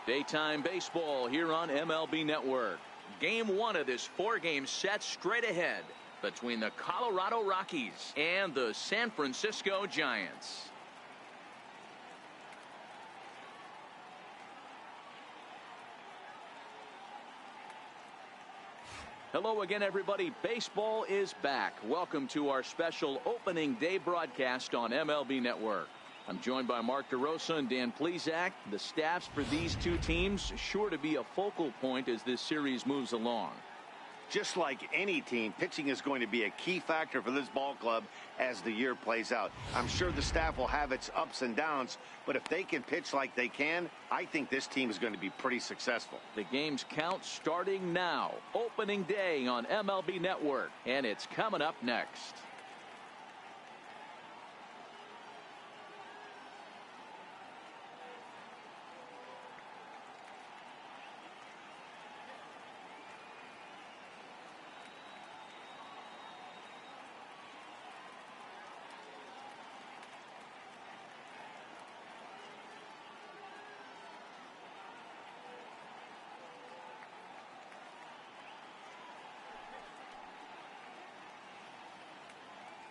Daytime baseball here on MLB Network. Game 1 of this 4-game set straight ahead between the Colorado Rockies and the San Francisco Giants. Hello again, everybody. Baseball is back. Welcome to our special opening day broadcast on MLB Network. I'm joined by Mark DeRosa and Dan Plesac. The staffs for these two teams sure to be a focal point as this series moves along. Just like any team, pitching is going to be a key factor for this ball club as the year plays out. I'm sure the staff will have its ups and downs, but if they can pitch like they can, I think this team is going to be pretty successful. The game's count starting now. Opening day on MLB Network, and it's coming up next.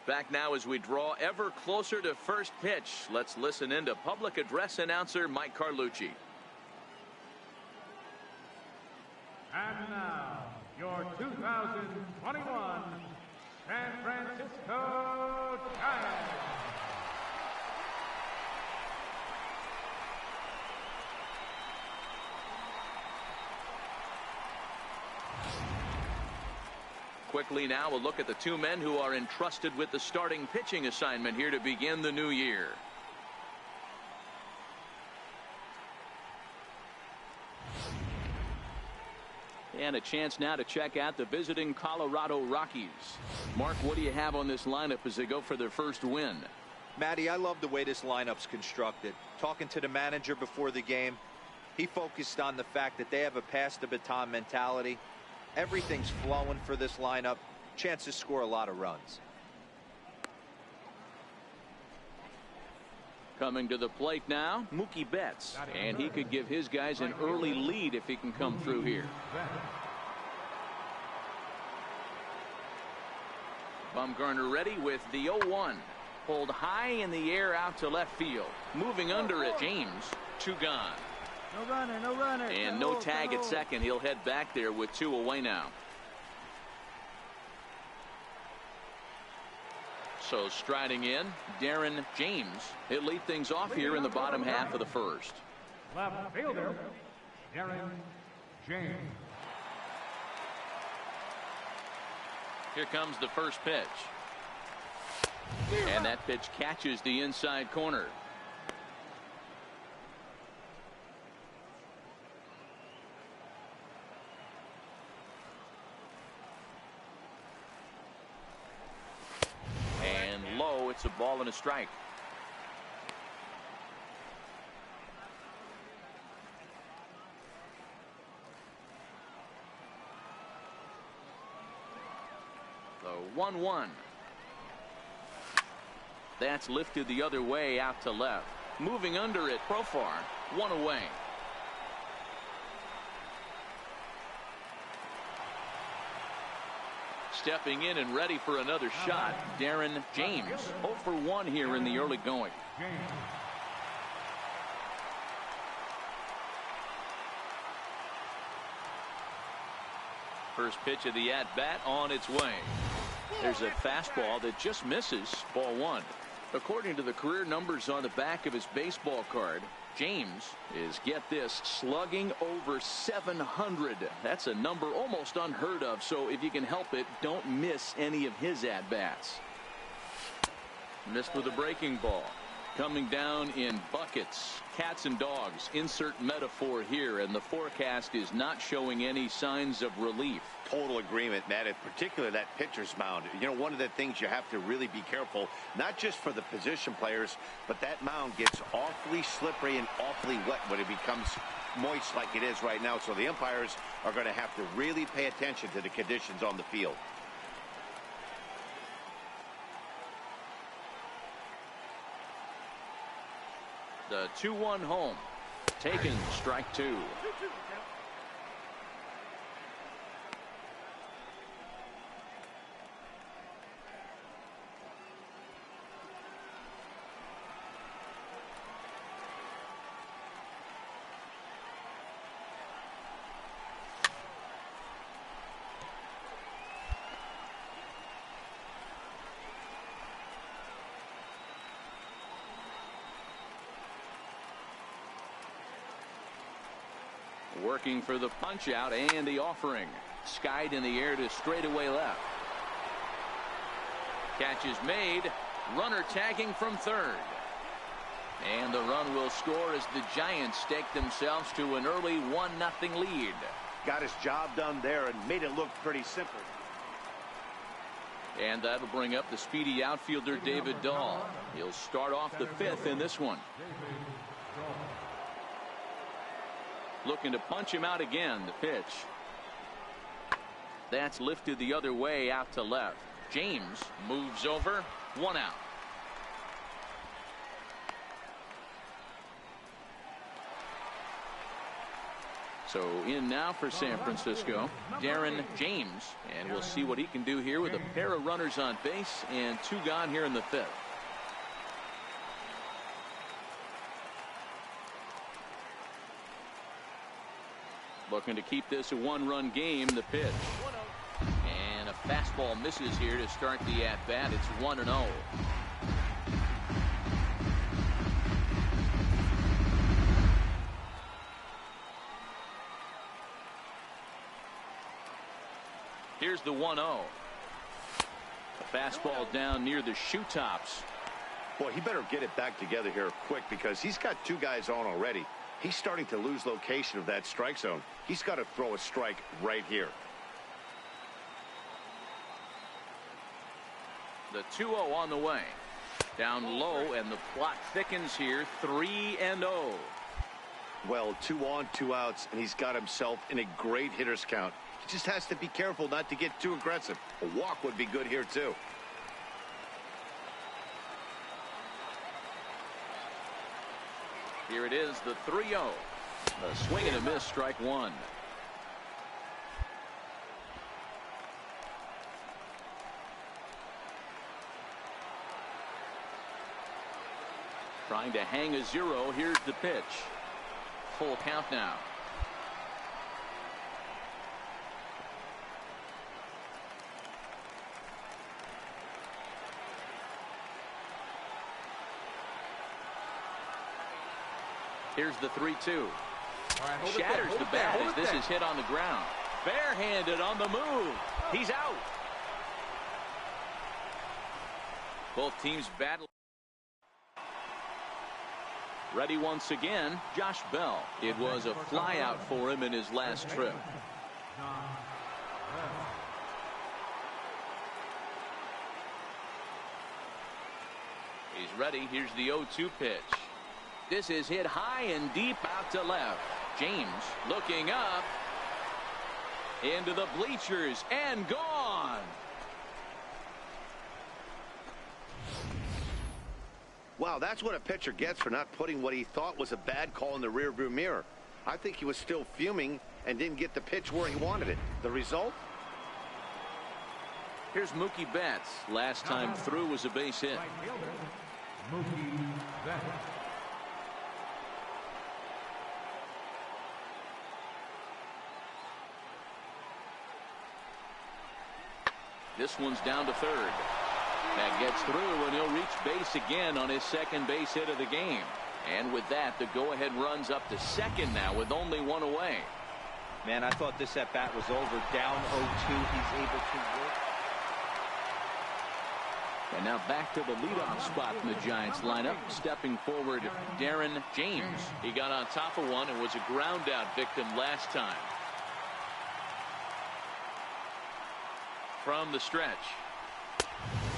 Back now as we draw ever closer to first pitch. Let's listen in to public address announcer Mike Carlucci. And now, your 2021 San Francisco Giants. Quickly now, a look at the two men who are entrusted with the starting pitching assignment here to begin the new year. And a chance now to check out the visiting Colorado Rockies. Mark, what do you have on this lineup as they go for their first win? Matty, I love the way this lineup's constructed. Talking to the manager before the game, he focused on the fact that they have a pass the baton mentality. Everything's flowing for this lineup. Chance to score a lot of runs. Coming to the plate now, Mookie Betts. And he could give his guys an early lead if he can come through here. Bumgarner ready with the 0-1. Pulled high in the air out to left field. Moving under it, James. 2 gone. No runner, no runner. And no tag at second. He'll head back there with 2 away now. So striding in, Darren James. He'll lead things off here in the bottom half of the first. Left fielder, Darren James. Here comes the first pitch. And that pitch catches the inside corner. It's a ball and a strike. The 1-1. That's lifted the other way out to left. Moving under it, Profar. 1 away. Stepping in and ready for another shot, Darren James. 0 for 1 here in the early going. First pitch of the at-bat on its way. There's a fastball that just misses. Ball 1. According to the career numbers on the back of his baseball card, James is, get this, slugging over 700. That's a number almost unheard of, so if you can help it, don't miss any of his at-bats. Missed with a breaking ball. Coming down in buckets. Cats and dogs. Insert metaphor here, and the forecast is not showing any signs of relief. Total agreement, Matt. In particular, that pitcher's mound. You know, one of the things you have to really be careful, not just for the position players, but that mound gets awfully slippery and awfully wet when it becomes moist like it is right now. So the umpires are going to have to really pay attention to the conditions on the field. The 2-1 home. Taken, strike two. Working for the punch out and the offering. Skied in the air to straightaway left. Catch is made. Runner tagging from third. And the run will score as the Giants stake themselves to an early 1-0 lead. Got his job done there and made it look pretty simple. And that'll bring up the speedy outfielder David Dahl. He'll start off the fifth in this one. Looking to punch him out again. The pitch. That's lifted the other way out to left. James moves over. 1 out. So in now for San Francisco, Darren James, and we'll see what he can do here with a pair of runners on base and 2 gone here in the fifth. Looking to keep this a 1-run game. The pitch. And a fastball misses here to start the at-bat. It's 1-0. Here's the 1-0. A fastball down near the shoe tops. Boy, he better get it back together here quick because he's got 2 guys on already. He's starting to lose location of that strike zone. He's got to throw a strike right here. The 2-0 on the way. Down low, and the plot thickens here. 3-0. Well, 2 on, 2 outs, and he's got himself in a great hitter's count. He just has to be careful not to get too aggressive. A walk would be good here, too. Here it is, the 3-0. A swing and a miss, strike one. Trying to hang a 0. Here's the pitch. Full count now. Here's the 3-2. Shatters the bat as this is hit on the ground. Barehanded on the move. He's out. Both teams battle. Ready once again, Josh Bell. It was a flyout for him in his last trip. He's ready. Here's the 0-2 pitch. This is hit high and deep out to left. James looking up into the bleachers and gone. Wow, that's what a pitcher gets for not putting what he thought was a bad call in the rearview mirror. I think he was still fuming and didn't get the pitch where he wanted it. The result? Here's Mookie Betts. Last time through was a base hit. Mookie Betts. This one's down to third. That gets through, and he'll reach base again on his second base hit of the game. And with that, the go-ahead runs up to second now with only 1 away. Man, I thought this at-bat was over. Down 0-2. He's able to work. And now back to the leadoff spot in the Giants lineup. Stepping forward, Darren James. He got on top of one and was a ground-out victim last time. From the stretch.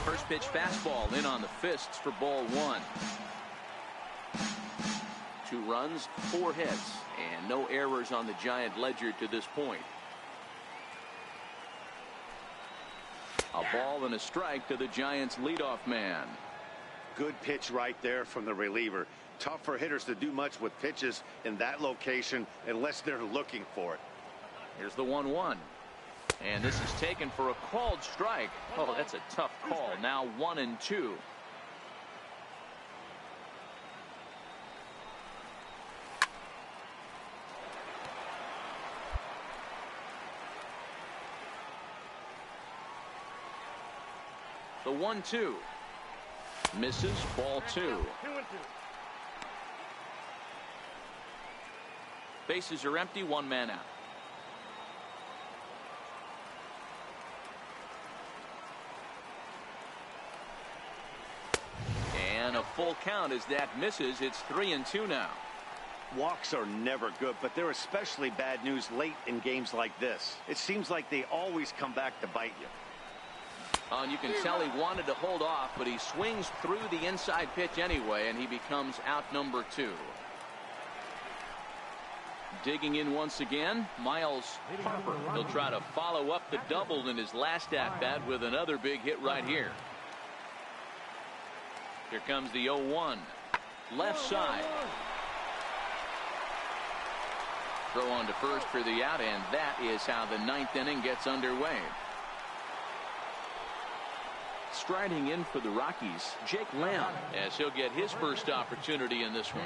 First pitch fastball in on the fists for ball 1. 2 runs, 4 hits, and no errors on the Giant ledger to this point. A ball and a strike to the Giants leadoff man. Good pitch right there from the reliever. Tough for hitters to do much with pitches in that location unless they're looking for it. Here's the 1-1. And this is taken for a called strike. Oh, that's a tough call. Now 1-2. The 1-2. Misses, ball 2. Bases are empty, one man out. And a full count as that misses. It's 3-2 now. Walks are never good, but they're especially bad news late in games like this. It seems like they always come back to bite you. And you can tell he wanted to hold off, but he swings through the inside pitch anyway, and he becomes out number 2. Digging in once again, Miles Harper. He'll try to follow up the double in his last at-bat with another big hit right here. Here comes the 0-1. Left side. Throw on to first for the out, and that is how the 9th inning gets underway. Striding in for the Rockies, Jake Lamb, as he'll get his first opportunity in this one.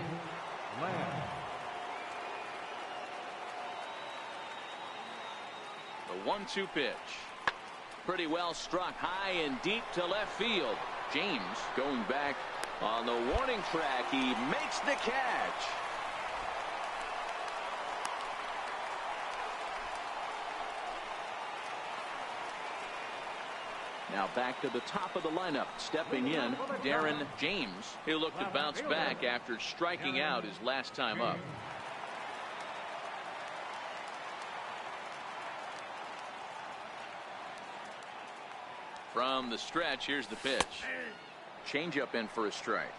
The 1-2 pitch. Pretty well struck high and deep to left field. James going back on the warning track. He makes the catch. Now back to the top of the lineup. Stepping in, Darren James. He'll look to bounce back after striking out his last time up. From the stretch, here's the pitch. Changeup in for a strike.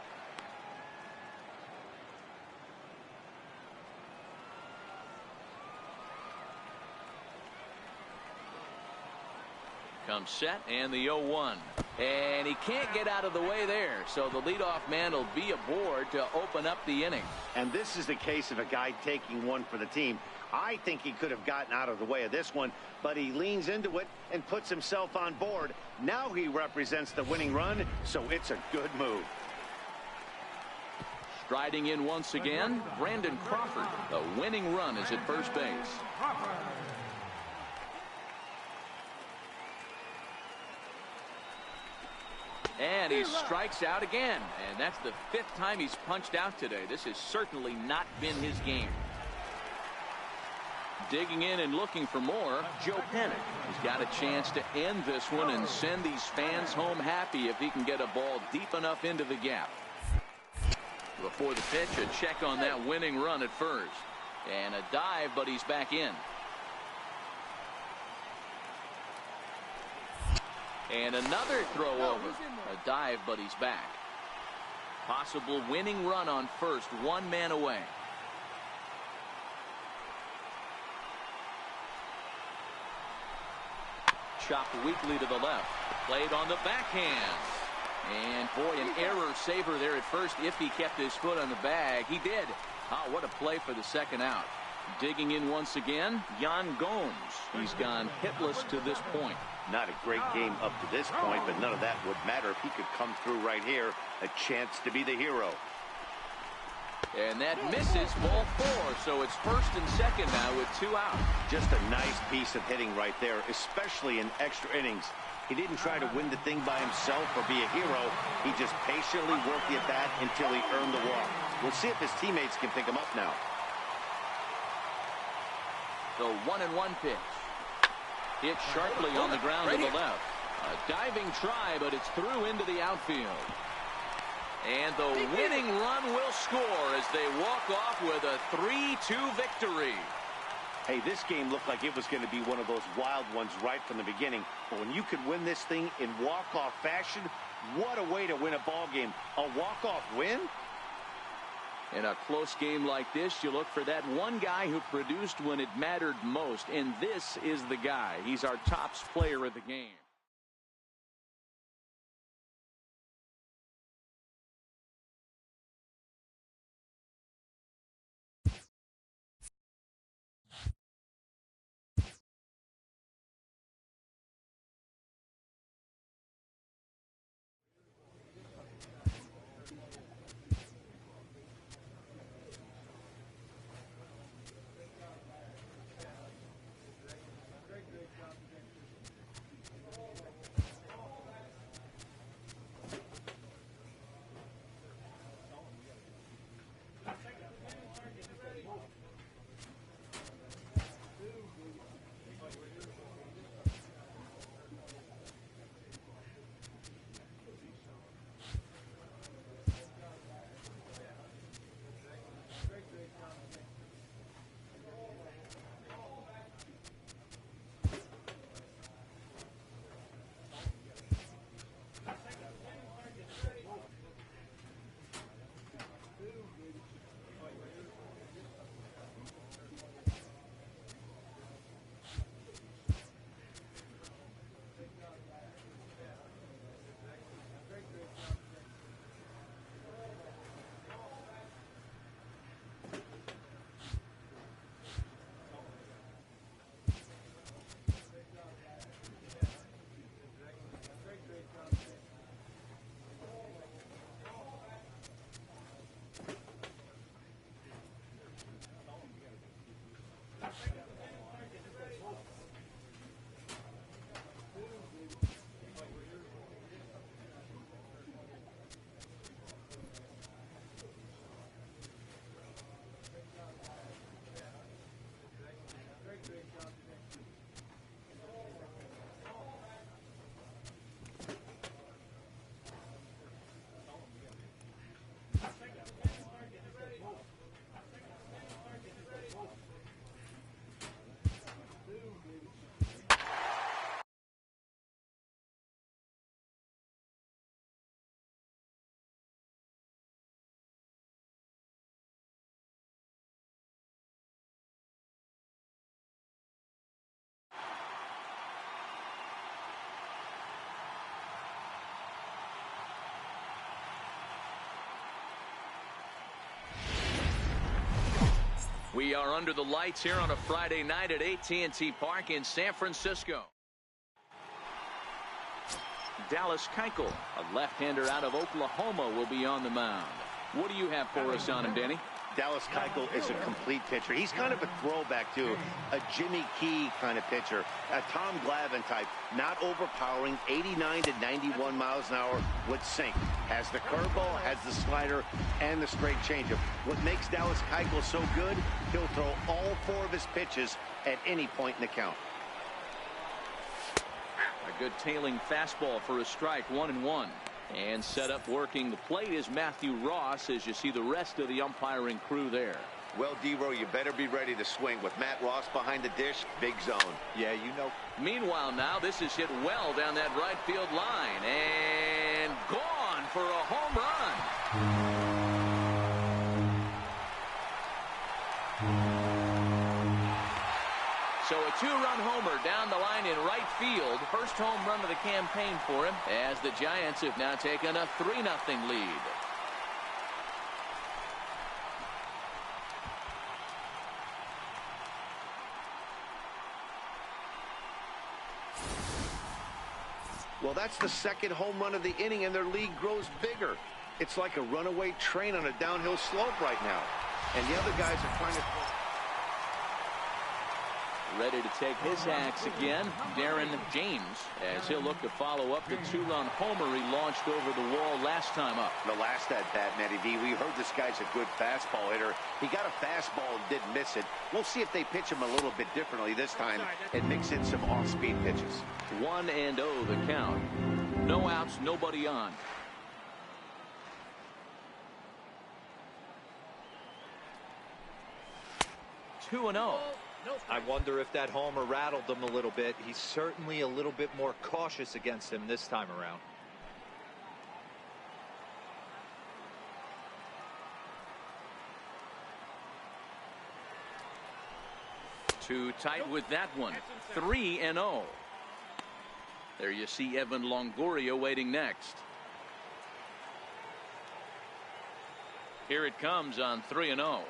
Comes set, and the 0-1. And he can't get out of the way there, so the leadoff man will be aboard to open up the inning. And this is the case of a guy taking one for the team. I think he could have gotten out of the way of this one, but he leans into it and puts himself on board. Now he represents the winning run, so it's a good move. Striding in once again, Brandon Crawford. The winning run is at first base. And he strikes out again. And that's the 5th time he's punched out today. This has certainly not been his game. Digging in and looking for more, Joe Panic. He's got a chance to end this one and send these fans home happy if he can get a ball deep enough into the gap. Before the pitch, a check on that winning run at first. And a dive, but he's back in. And another throw over. A dive, but he's back. Possible winning run on first, one man away. Chopped weakly to the left. Played on the backhand. And boy, an error saver there at first if he kept his foot on the bag. He did. Oh, what a play for the second out. Digging in once again, Yan Gomes. He's gone hitless to this point. Not a great game up to this point, but none of that would matter if he could come through right here. A chance to be the hero. And that misses, ball 4, so it's first and second now with 2 out. Just a nice piece of hitting right there, especially in extra innings. He didn't try to win the thing by himself or be a hero. He just patiently worked the at-bat until he earned the walk. We'll see if his teammates can pick him up now. The 1-1 pitch. Hit sharply on the ground to the left. A diving try, but it's through into the outfield. And the winning run will score as they walk off with a 3-2 victory. Hey, this game looked like it was going to be one of those wild ones right from the beginning. But when you could win this thing in walk-off fashion, what a way to win a ball game. A walk-off win? In a close game like this, you look for that one guy who produced when it mattered most. And this is the guy. He's our top player of the game. We are under the lights here on a Friday night at AT&T Park in San Francisco. Dallas Keuchel, a left-hander out of Oklahoma, will be on the mound. What do you have for us on him, Danny? Dallas Keuchel is a complete pitcher. He's kind of a throwback to a Jimmy Key kind of pitcher, a Tom Glavine type, not overpowering, 89 to 91 miles an hour with sink. Has the curveball, has the slider, and the straight changeup. What makes Dallas Keuchel so good, he'll throw all 4 of his pitches at any point in the count. A good tailing fastball for a strike, 1-1. And set up working the plate is Matthew Ross as you see the rest of the umpiring crew there. Well, D-Row, you better be ready to swing. With Matt Ross behind the dish, big zone. Yeah, you know. Meanwhile, now this is hit well down that right field line. And gone for a home run. So a 2-run homer down the line in right field. First home run of the campaign for him as the Giants have now taken a 3-0 lead. Well, that's the second home run of the inning, and their lead grows bigger. It's like a runaway train on a downhill slope right now. And the other guys are trying to... Ready to take his axe again, Darren James, as he'll look to follow up the 2-run homer he launched over the wall last time up. The last at bat, Matty V, we heard this guy's a good fastball hitter. He got a fastball and didn't miss it. We'll see if they pitch him a little bit differently this time and mix in some off-speed pitches. 1-0 the count. No outs, nobody on. Two and 0. I wonder if that homer rattled him a little bit. He's certainly a little bit more cautious against him this time around. Too tight with that one. 3-0. There you see Evan Longoria waiting next. Here it comes on 3-0.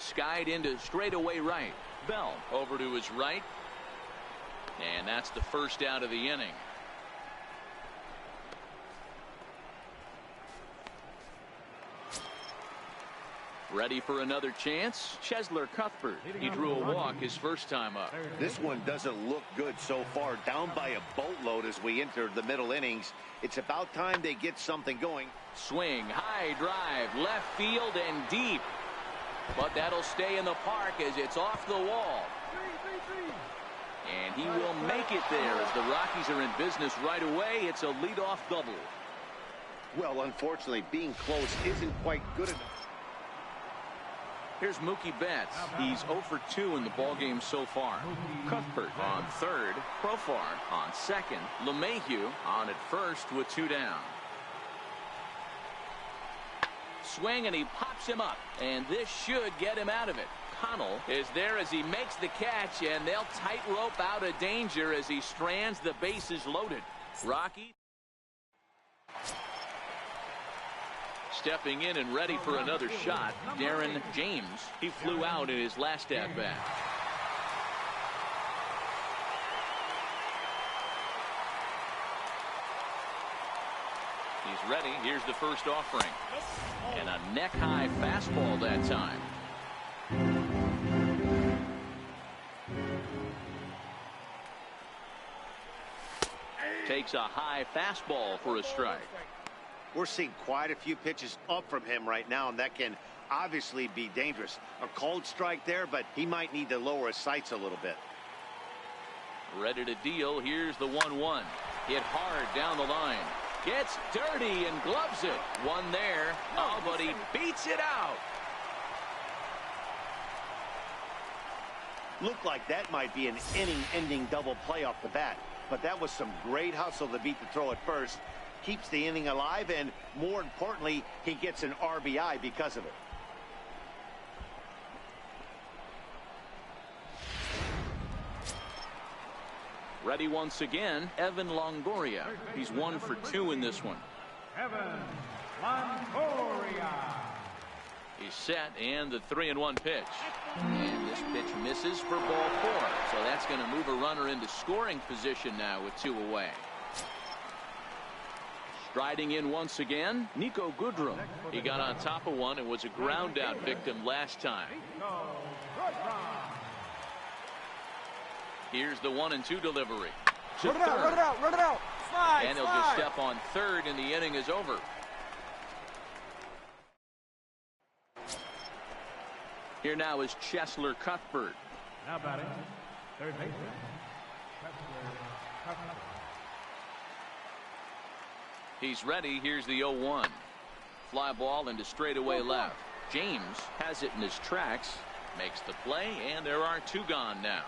Skied into straightaway right. Bell over to his right. And that's the first out of the inning. Ready for another chance. Chesler Cuthbert. He drew a walk his first time up. This one doesn't look good so far. Down by a boatload as we enter the middle innings. It's about time they get something going. Swing, high drive, left field and deep. But that'll stay in the park as it's off the wall. And he will make it there as the Rockies are in business right away. It's a leadoff double. Well, unfortunately, being close isn't quite good enough. Here's Mookie Betts. He's 0 for 2 in the ballgame so far. Cuthbert on third. Profar on second. LeMahieu on at first with 2 down. Swing and he pops him up, and this should get him out of it. Connell is there as he makes the catch, and they'll tightrope out of danger as he strands the bases loaded. Rocky stepping in and ready for another shot. Darren James. He flew out in his last at bat. He's ready. Here's the first offering. And a neck-high fastball that time. Takes a high fastball for a strike. We're seeing quite a few pitches up from him right now, and that can obviously be dangerous. A cold strike there, but he might need to lower his sights a little bit. Ready to deal. Here's the 1-1. Hit hard down the line. Gets dirty and gloves it. One there. Oh, but he beats it out. Looked like that might be an inning-ending double play off the bat. But that was some great hustle to beat the throw at first. Keeps the inning alive, and more importantly, he gets an RBI because of it. Ready once again, Evan Longoria. He's 1 for 2 in this one. Evan Longoria. He's set, and the 3-1 pitch. And this pitch misses for ball 4. So that's going to move a runner into scoring position now with 2 away. Striding in once again, Nico Goodrum. He got on top of one and was a ground out victim last time. Here's the 1-2 delivery. Run it out, run it out, run it out. Slide, and he'll just step on third, and the inning is over. Here now is Cheslor Cuthbert. Now batting, third baseman, Cheslor Cuthbert. He's ready. Here's the 0-1. Fly ball into straightaway left. James has it in his tracks, makes the play, and there are 2 gone now.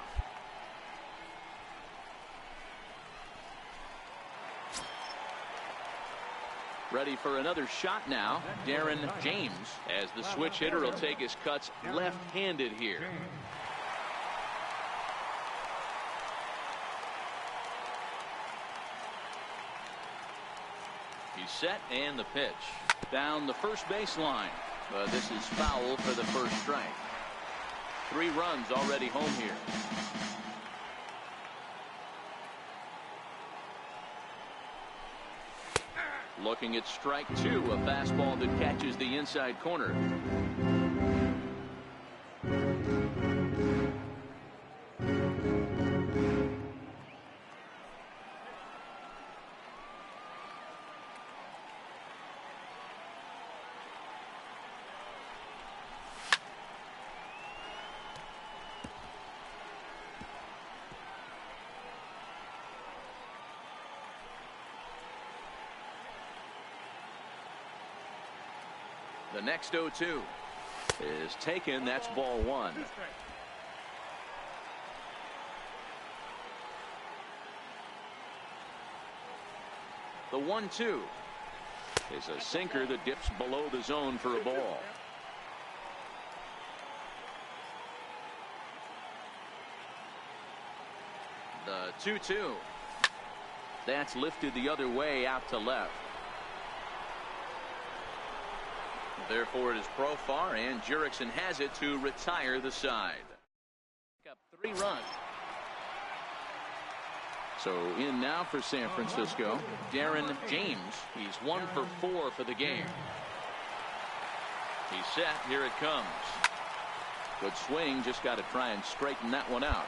Ready for another shot now. Darren James, as the switch hitter, will take his cuts left-handed here. He's set, and the pitch. Down the first baseline. This is foul for the first strike. 3 runs already home here. Looking at strike 2, a fastball that catches the inside corner. The next 0-2 is taken. That's ball 1. The 1-2 is a sinker that dips below the zone for a ball. The 2-2. That's lifted the other way out to left. Therefore, it is Profar, and Jurickson has it to retire the side. Up 3 runs. So in now for San Francisco, Darren James. He's 1 for 4 for the game. He's set. Here it comes. Good swing. Just got to try and straighten that one out.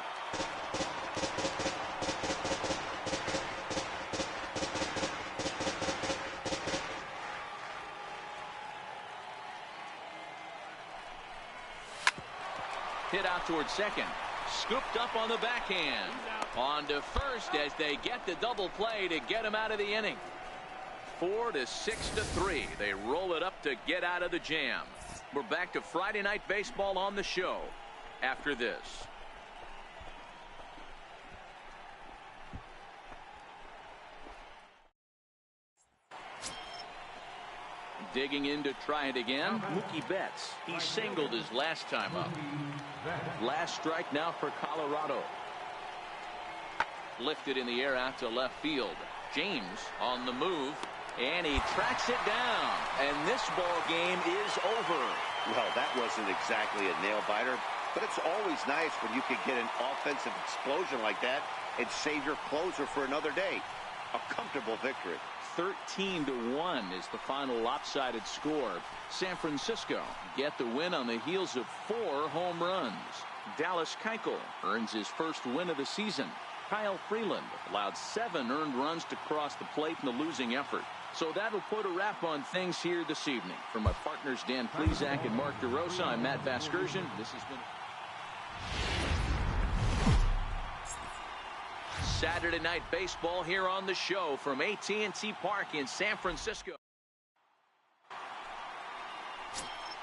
Hit out towards second. Scooped up on the backhand. On to first as they get the double play to get him out of the inning. 4-6-3. They roll it up to get out of the jam. We're back to Friday Night Baseball on the show after this. Digging in to try it again, Mookie Betts. He singled his last time up. Last strike now for Colorado. Lifted in the air out to left field. James on the move, and he tracks it down. And this ball game is over. Well, that wasn't exactly a nail-biter, but it's always nice when you can get an offensive explosion like that and save your closer for another day. A comfortable victory. 13-1 is the final lopsided score. San Francisco get the win on the heels of 4 home runs. Dallas Keuchel earns his first win of the season. Kyle Freeland allowed 7 earned runs to cross the plate in the losing effort. So that'll put a wrap on things here this evening. For my partners Dan Plesac and Mark DeRosa, I'm Matt Vasgersian. This has been Saturday Night Baseball here on the show from AT&T Park in San Francisco.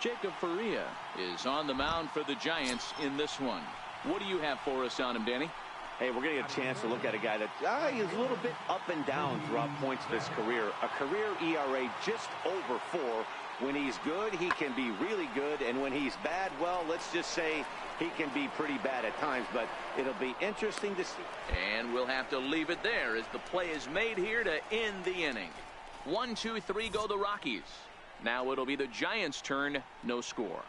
Jacob Faria is on the mound for the Giants in this one. What do you have for us on him, Danny? Hey, we're going to get a chance to look at a guy that is a little bit up and down throughout points of his career. A career ERA just over 4. When he's good, he can be really good. And when he's bad, well, let's just say he can be pretty bad at times. But it'll be interesting to see. And we'll have to leave it there as the play is made here to end the inning. 1-2-3 go the Rockies. Now it'll be the Giants' turn. No score.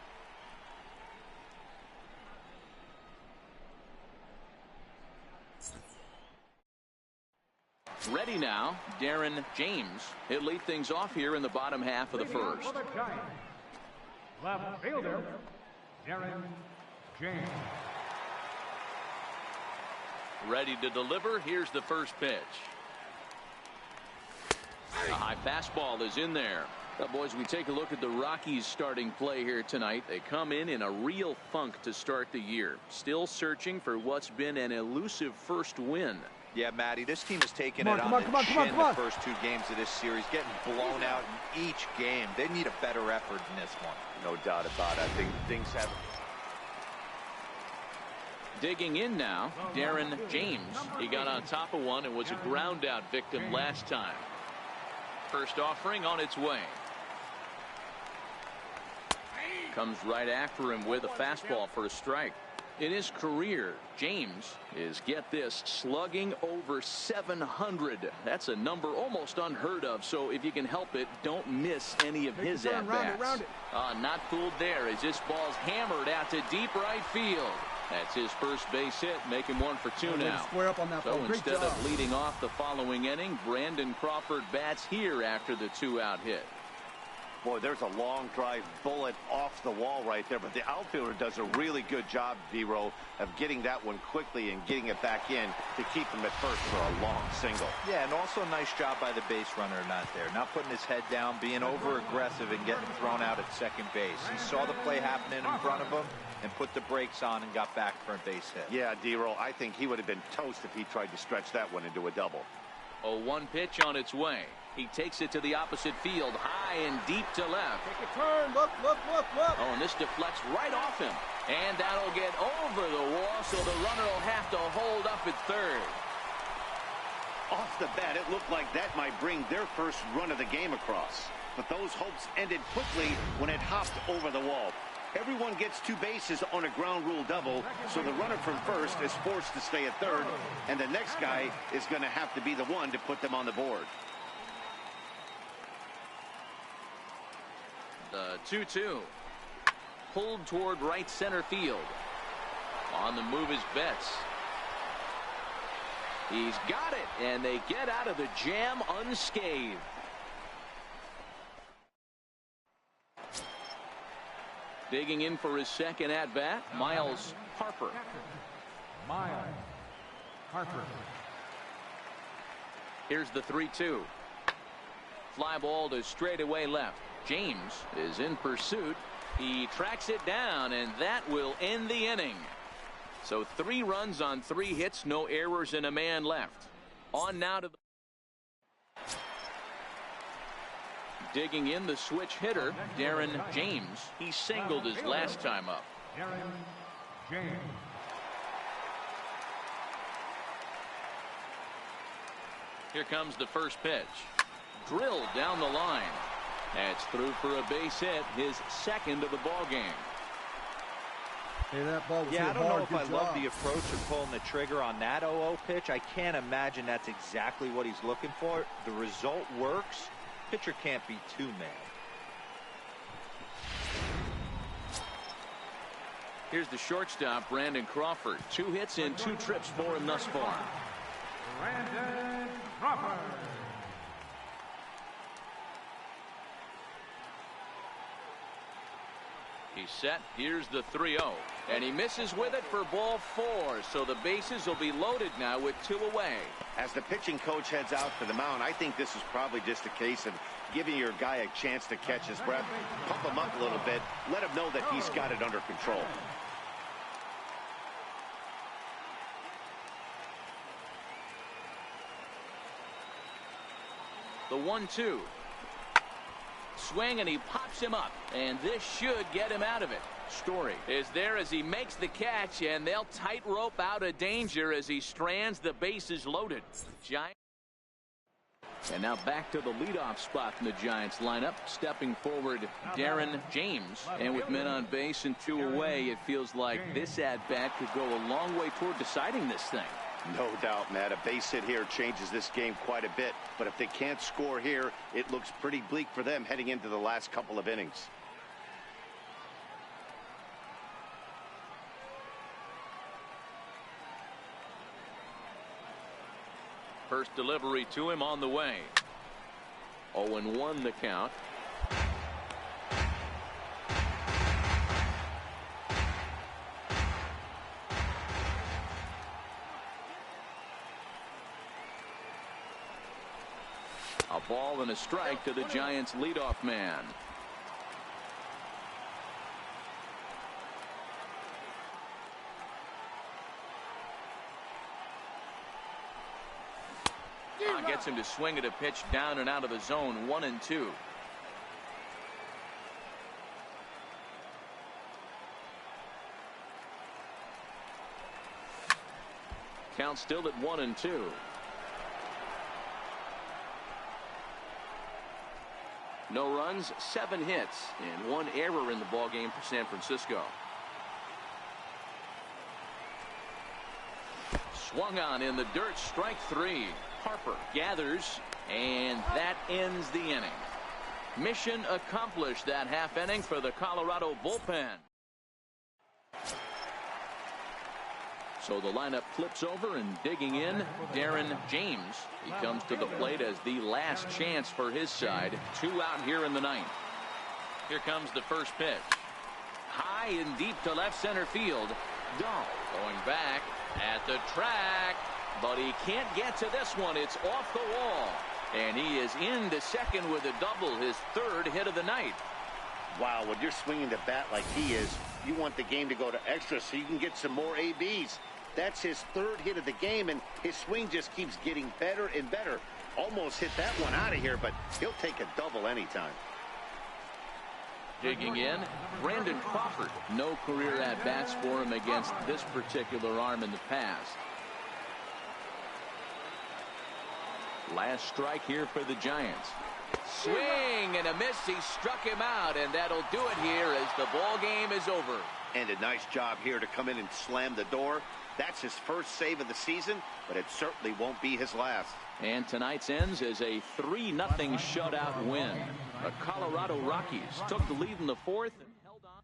Ready now, Darren James. He'll lead things off here in the bottom half of the first. For the Giants, left fielder, Darren James. Ready to deliver. Here's the first pitch. A high fastball is in there. Well, boys, we take a look at the Rockies' starting play here tonight. They come in a real funk to start the year. Still searching for what's been an elusive first win. Yeah, Matty, this team has taken it on the chin the first 2 games of this series, getting blown out in each game. They need a better effort in this one. No doubt about it. I think things have... Digging in now, Darren James. He got on top of one and was a ground out victim last time. First offering on its way. Comes right after him with a fastball for a strike. In his career, James is, get this, slugging over 700. That's a number almost unheard of, so if you can help it, don't miss any of his at-bats. Not fooled there as this ball's hammered out to deep right field. That's his first base hit, making 1 for 2 now. So instead of leading off the following inning, Brandon Crawford bats here after the 2-out hit. Boy, there's a long drive bullet off the wall right there, but the outfielder does a really good job, D-Row, of getting that one quickly and getting it back in to keep him at first for a long single. Yeah, and also a nice job by the base runner not there. Not putting his head down, being over-aggressive and getting thrown out at second base. He saw the play happening in front of him and put the brakes on and got back for a base hit. Yeah, D-Row, I think he would have been toast if he tried to stretch that one into a double. 0-1 pitch on its way. He takes it to the opposite field, high and deep to left. Take a turn. Look. Oh, and this deflects right off him. And that'll get over the wall, so the runner will have to hold up at third. Off the bat, it looked like that might bring their first run of the game across. But those hopes ended quickly when it hopped over the wall. Everyone gets 2 bases on a ground rule double, so the runner from first is forced to stay at third, and the next guy is going to have to be the one to put them on the board. The 2-2. Pulled toward right center field. On the move is Betts. He's got it, and they get out of the jam unscathed. Digging in for his second at-bat, Miles Harper. Miles Harper. Here's the 3-2. Fly ball to straightaway left. James is in pursuit. He tracks it down, and that will end the inning. So 3 runs on 3 hits, no errors, and a man left. On now to the... Digging in, the switch hitter, Darren James. He singled his last time up. Darren James. Here comes the first pitch. Drilled down the line. That's through for a base hit, his second of the ball game. Hey, that ball was I don't know if I Good love job. the approach of pulling the trigger on that 0-0 pitch. I can't imagine that's exactly what he's looking for. The result works. Pitcher can't be too mad. Here's the shortstop, Brandon Crawford. 2 hits and 2 trips for him thus far. Brandon Crawford. He's set. Here's the 3-0. And he misses with it for ball 4. So the bases will be loaded now with 2 away. As the pitching coach heads out to the mound, I think this is probably just a case of giving your guy a chance to catch his breath, pump him up a little bit, let him know that he's got it under control. The 1-2. Swing, and he pops him up, and this should get him out of it. Story is there as he makes the catch, and they'll tightrope out of danger as he strands the bases loaded. Giants. And now back to the leadoff spot in the Giants lineup. Stepping forward, Darren James. And with men on base and 2 away, it feels like this at-bat could go a long way toward deciding this thing. No doubt, Matt. A base hit here changes this game quite a bit. But if they can't score here, it looks pretty bleak for them heading into the last couple of innings. First delivery to him on the way. 0-1 the count. A ball and a strike to the Giants' leadoff man. Gets him to swing at a pitch down and out of the zone. 1-2. Count still at 1-2. No runs, 7 hits, and 1 error in the ballgame for San Francisco. Swung on in the dirt, strike 3. Harper gathers, and that ends the inning. Mission accomplished that half inning for the Colorado bullpen. So the lineup flips over, and digging in, Darren James. He comes to the plate as the last chance for his side. 2 out here in the 9th. Here comes the first pitch. High and deep to left center field. Dahl going back at the track, but he can't get to this one. It's off the wall, and he is into second with a double, his 3rd hit of the night. Wow, when you're swinging the bat like he is, you want the game to go to extra so you can get some more ABs. That's his 3rd hit of the game, and his swing just keeps getting better and better. Almost hit that one out of here, but he'll take a double anytime. Digging in, Brandon Crawford. No career at-bats for him against this particular arm in the past. Last strike here for the Giants. Swing and a miss. He struck him out, and that'll do it here as the ball game is over. And a nice job here to come in and slam the door. That's his first save of the season, but it certainly won't be his last. And tonight's ends is a 3-0 shutout win. The Colorado Rockies took the lead in the 4th and held on.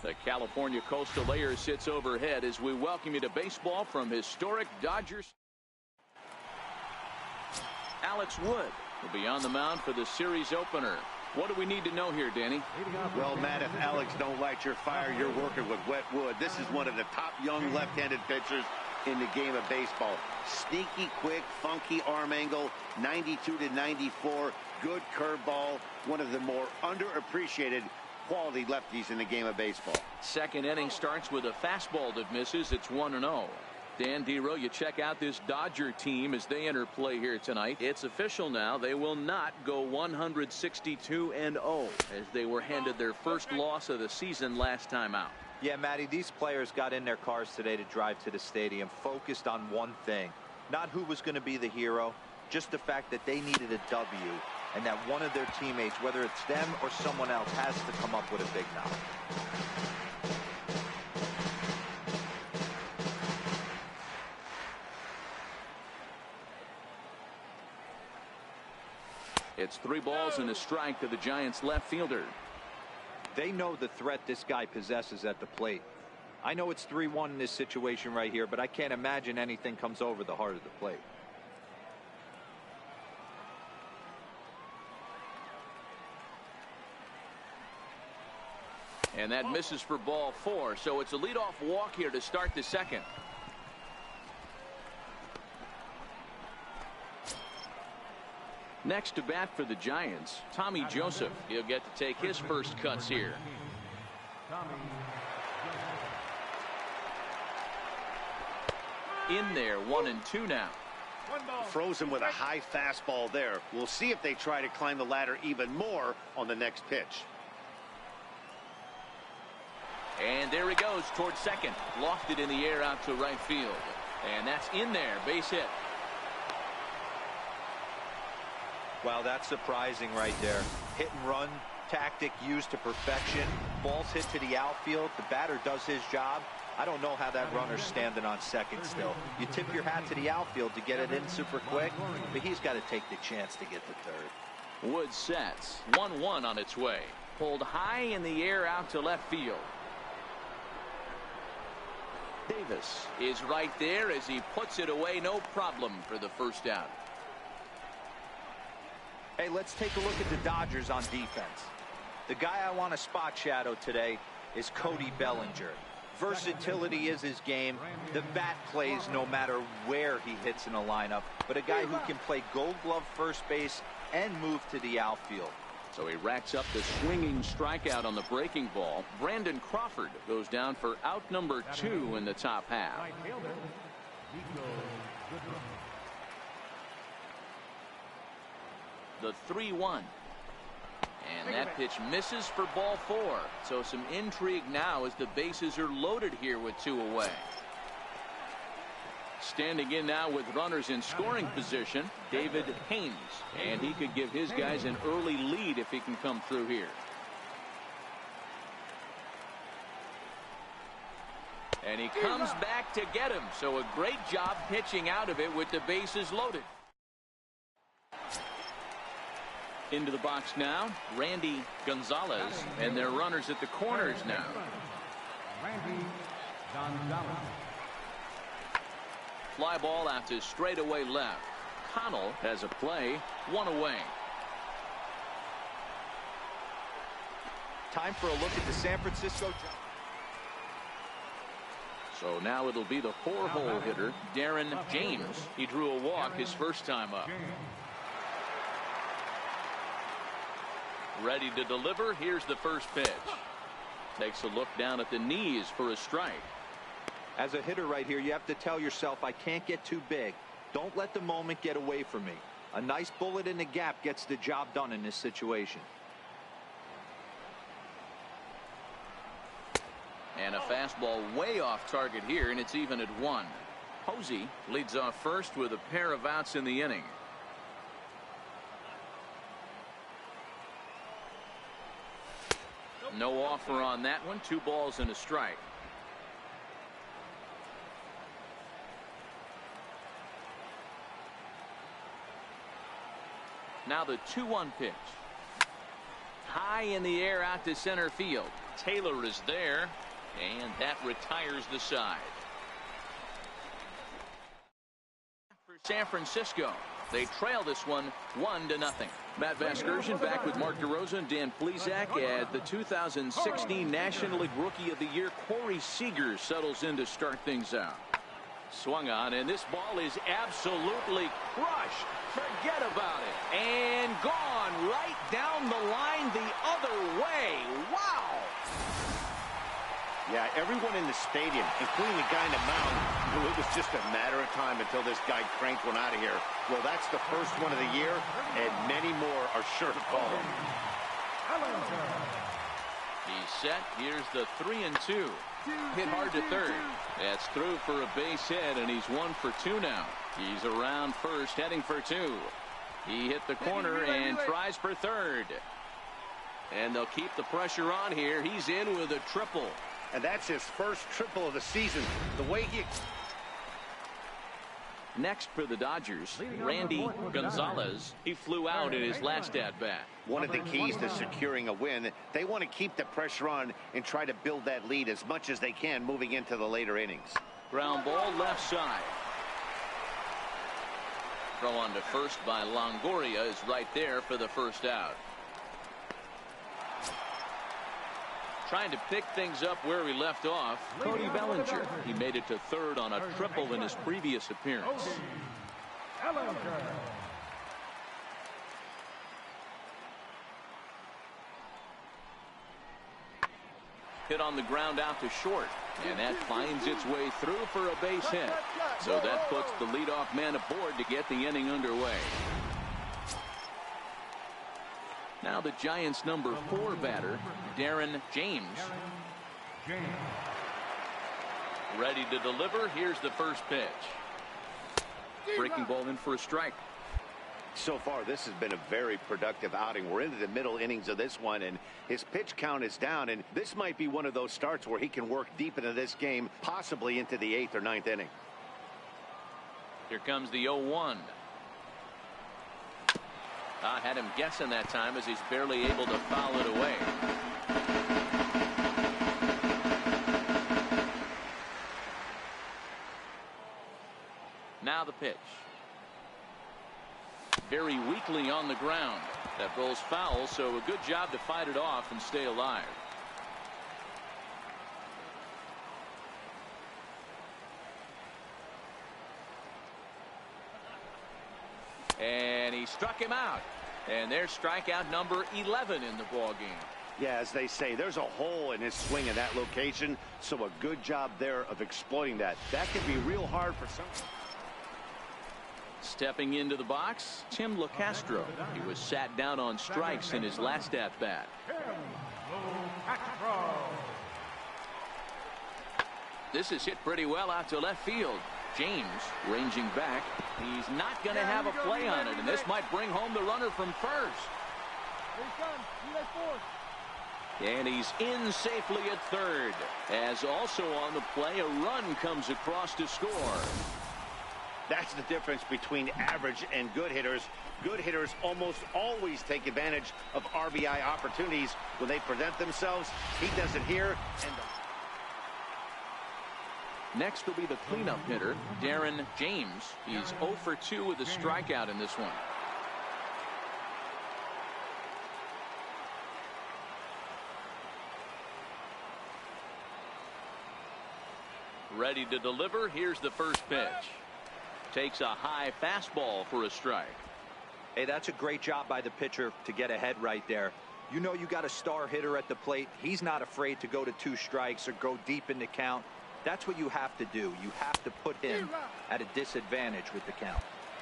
The California Coastal Air sits overhead as we welcome you to baseball from historic Dodgers. Alex Wood will be on the mound for the series opener. What do we need to know here, Danny? Well, Matt, if Alex don't light your fire, you're working with wet wood. This is one of the top young left-handed pitchers in the game of baseball. Sneaky, quick, funky arm angle, 92 to 94, good curveball, one of the more underappreciated quality lefties in the game of baseball. Second inning starts with a fastball that misses. It's 1-0. Dan Dero, you check out this Dodger team as they enter play here tonight. It's official now. They will not go 162-0 as they were handed their first loss of the season last time out. Yeah, Matty, these players got in their cars today to drive to the stadium focused on one thing. Not who was going to be the hero, just the fact that they needed a W, and that one of their teammates, whether it's them or someone else, has to come up with a big knock. It's 3 balls and a strike to the Giants left fielder. They know the threat this guy possesses at the plate. I know it's 3-1 in this situation right here, but I can't imagine anything comes over the heart of the plate. And that misses for ball 4, so it's a leadoff walk here to start the second. Next to bat for the Giants, Tommy Joseph. He'll get to take his first cuts here. In there, 1-2 now. Frozen with a high fastball there. We'll see if they try to climb the ladder even more on the next pitch. And there he goes towards second. Lofted in the air out to right field. And that's in there. Base hit. Wow, that's surprising right there. Hit and run tactic used to perfection. Ball's hit to the outfield. The batter does his job. I don't know how that runner's standing on second still. You tip your hat to the outfield to get it in super quick, but he's got to take the chance to get to third. Wood sets. 1-1 on its way. Pulled high in the air out to left field. Davis is right there as he puts it away. No problem for the first out. Hey, let's take a look at the Dodgers on defense. The guy I want to spot shadow today is Cody Bellinger. Versatility is his game. The bat plays no matter where he hits in a lineup, but a guy who can play Gold Glove first base and move to the outfield. So he racks up the swinging strikeout on the breaking ball. Brandon Crawford goes down for out number 2 in the top half. The 3-1. And that pitch misses for ball 4. So some intrigue now as the bases are loaded here with 2 away. Standing in now with runners in scoring position, David Haynes. And he could give his guys an early lead if he can come through here. And he comes back to get him. So a great job pitching out of it with the bases loaded. Into the box now, Randy Gonzalez, and their runners at the corners now. Randy Gonzalez. Fly ball out to straightaway left. Connell has a play, 1 away. Time for a look at the San Francisco. So now it'll be the 4-hole hitter, Darren James. He drew a walk his first time up. Ready to deliver. Here's the first pitch. Takes a look down at the knees for a strike. As a hitter right here, you have to tell yourself, I can't get too big. Don't let the moment get away from me. A nice bullet in the gap gets the job done in this situation. And a fastball way off target here, and it's even at 1. Posey leads off first with a pair of outs in the inning. No offer on that one. 2 balls and a strike. Now the 2-1 pitch. High in the air out to center field. Taylor is there, and that retires the side. For San Francisco, they trail this one 1-0. Matt Vasgersian back with Mark DeRosa and Dan Plesac as the 2016 National League Rookie of the Year Corey Seager settles in to start things out. Swung on, and this ball is absolutely crushed. Forget about it. And gone right down the line the other way. Wow. Yeah, everyone in the stadium, including the guy in the mound, knew it was just a matter of time until this guy cranked one out of here. Well, that's the first one of the year, and many more are sure to follow. He's set. Here's the 3-2. Hit hard to third. That's through for a base hit, and he's 1 for 2 now. He's around first, heading for 2. He hit the corner and tries for third. And they'll keep the pressure on here. He's in with a triple. And that's his first triple of the season. The way he... Next for the Dodgers, Randy Gonzalez. He flew out in his last at-bat. One of the keys to securing a win, they want to keep the pressure on and try to build that lead as much as they can moving into the later innings. Ground ball left side. Throw on to first by Longoria is right there for the first out. Trying to pick things up where we left off, Cody Bellinger. He made it to third on a triple in his previous appearance. Hit on the ground out to short, and that finds its way through for a base hit. So that puts the leadoff man aboard to get the inning underway. Now the Giants' number 4 batter, Darren James. Ready to deliver. Here's the first pitch. Breaking ball in for a strike. So far, this has been a very productive outing. We're into the middle innings of this one, and his pitch count is down, and this might be one of those starts where he can work deep into this game, possibly into the 8th or 9th inning. Here comes the 0-1. I had him guessing that time as he's barely able to foul it away. Now the pitch. Very weakly on the ground. That rolls foul, so a good job to fight it off and stay alive. And he struck him out. And there's strikeout number 11 in the ball game. Yeah, as they say, there's a hole in his swing in that location, so a good job there of exploiting that. That can be real hard for some. Stepping into the box, Tim LeCastro. He was sat down on strikes in his last at-bat. This is hit pretty well out to left field. James ranging back. He's not going to have a play on it, and this might bring home the runner from first. And he's in safely at third. As also on the play, a run comes across to score. That's the difference between average and good hitters. Good hitters almost always take advantage of RBI opportunities when they present themselves. He does it here. Next will be the cleanup hitter, Darren James. He's 0 for 2 with a strikeout in this one. Ready to deliver. Here's the first pitch. Takes a high fastball for a strike. Hey, that's a great job by the pitcher to get ahead right there. You know you got a star hitter at the plate. He's not afraid to go to 2 strikes or go deep in the count. That's what you have to do. You have to put him at a disadvantage with the count.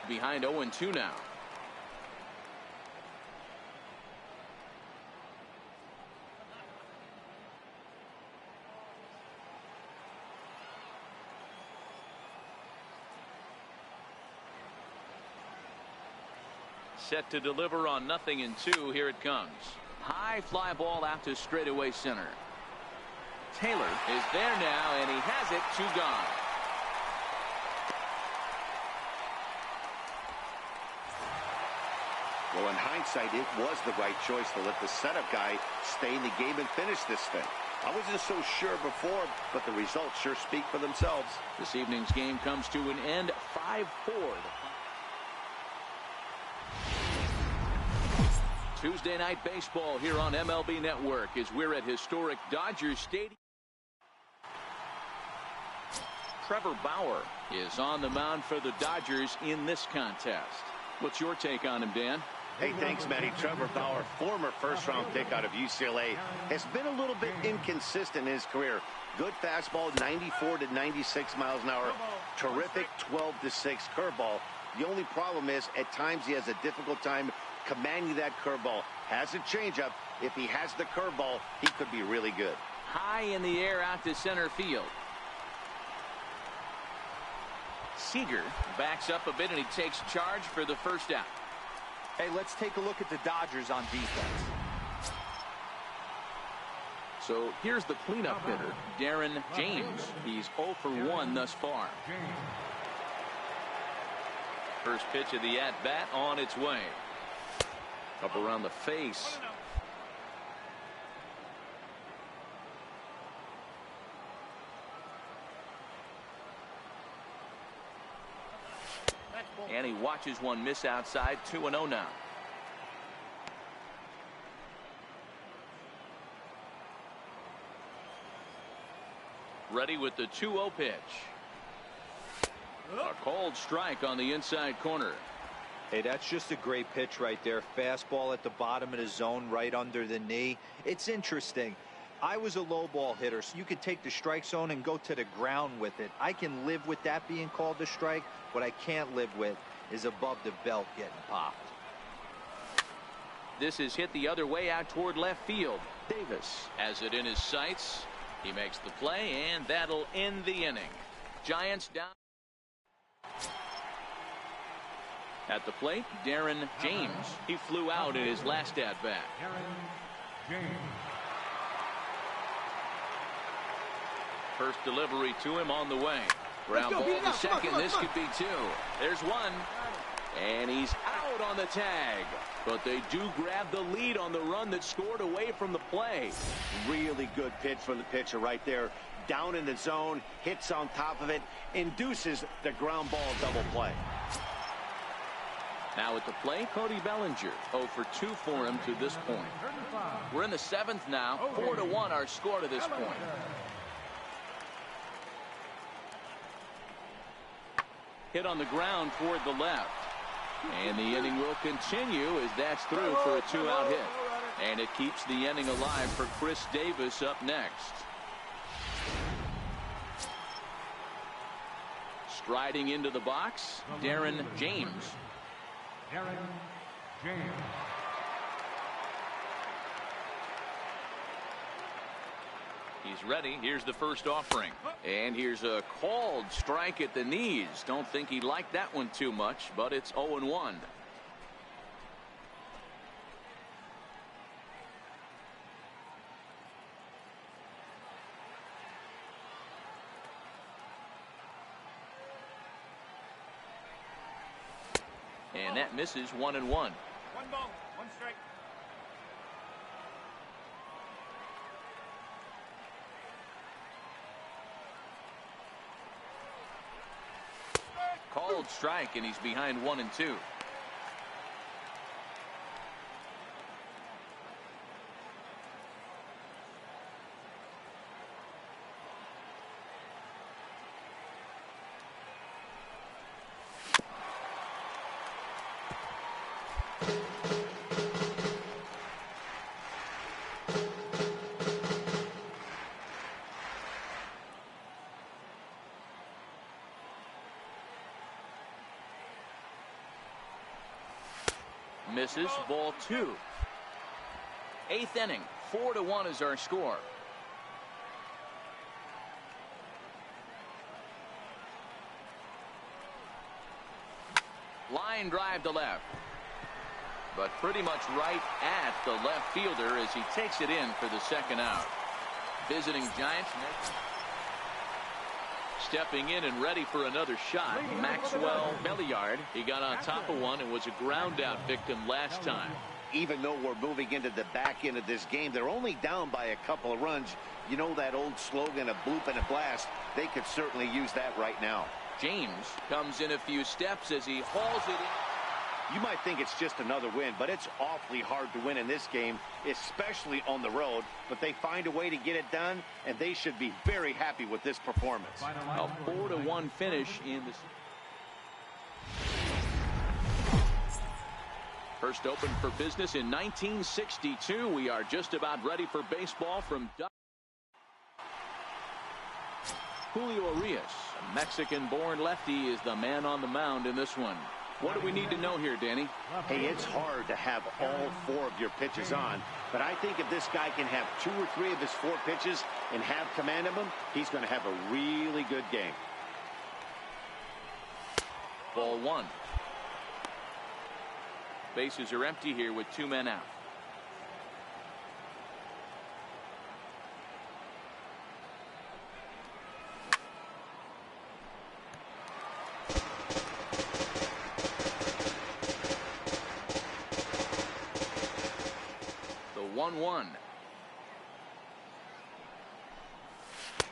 Behind 0-2 now. Set to deliver on 0-2. Here it comes. High fly ball out to straightaway center. Taylor is there now, and he has it. 2 gone. Well, in hindsight, it was the right choice to let the setup guy stay in the game and finish this thing. I wasn't so sure before, but the results sure speak for themselves. This evening's game comes to an end. 5-4. Tuesday night baseball here on MLB Network as we're at historic Dodger Stadium. Trevor Bauer is on the mound for the Dodgers in this contest. What's your take on him, Dan? Hey, thanks, Matty. Trevor Bauer, former first-round pick out of UCLA, has been a little bit inconsistent in his career. Good fastball, 94 to 96 miles an hour. Terrific 12-6 curveball. The only problem is, at times, he has a difficult time commanding that curveball. Has a changeup. If he has the curveball, he could be really good. High in the air out to center field. Seager backs up a bit, and he takes charge for the first out. Hey, let's take a look at the Dodgers on defense. So here's the cleanup hitter, Darren James. He's 0 for 1 thus far. First pitch of the at-bat on its way. Up around the face. And he watches one miss outside. 2-0 now. Ready with the 2-0 pitch. A called strike on the inside corner. Hey, that's just a great pitch right there. Fastball at the bottom of the zone, right under the knee. It's interesting. I was a low ball hitter, so you could take the strike zone and go to the ground with it. I can live with that being called a strike. What I can't live with is above the belt getting popped. This is hit the other way out toward left field. Davis has it in his sights. He makes the play, and that'll end the inning. Giants down. At the plate, Darren James. He flew out in his last at-bat. First delivery to him on the way. Ground ball to second. This could be two. There's one. And he's out on the tag. But they do grab the lead on the run that scored away from the play. Really good pitch from the pitcher right there. Down in the zone, hits on top of it, induces the ground ball double play. Now at the plate, Cody Bellinger. 0 for 2 for him to this point. We're in the 7th now. 4-1 our score to this point. Hit on the ground toward the left. And the inning will continue as that's through for a 2-out hit. And it keeps the inning alive for Chris Davis up next. Striding into the box, Darren James. He's ready. Here's the first offering. And here's a called strike at the knees. Don't think he liked that one too much, but it's 0-1. And that misses. 1-1. 1 ball, 1 strike. Called strike, and he's behind 1-2. Misses. Ball 2. 8th inning. 4-1 is our score. Line drive to left. But pretty much right at the left fielder as he takes it in for the 2nd out. Visiting Giants next. Stepping in and ready for another shot, Maxwell Belliard. He got on top of one and was a ground out victim last time. Even though we're moving into the back end of this game, they're only down by a couple of runs. You know that old slogan, a bloop and a blast. They could certainly use that right now. James comes in a few steps as he hauls it in. You might think it's just another win, but it's awfully hard to win in this game, especially on the road. But they find a way to get it done, and they should be very happy with this performance. A 4-1 finish in the first opened for business in 1962. We are just about ready for baseball from Julio Urias, a Mexican-born lefty, is the man on the mound in this one. What do we need to know here, Danny? Hey, it's hard to have all 4 of your pitches on, but I think if this guy can have 2 or 3 of his 4 pitches and have command of them, he's going to have a really good game. Ball 1. Bases are empty here with 2 men out. 1-1.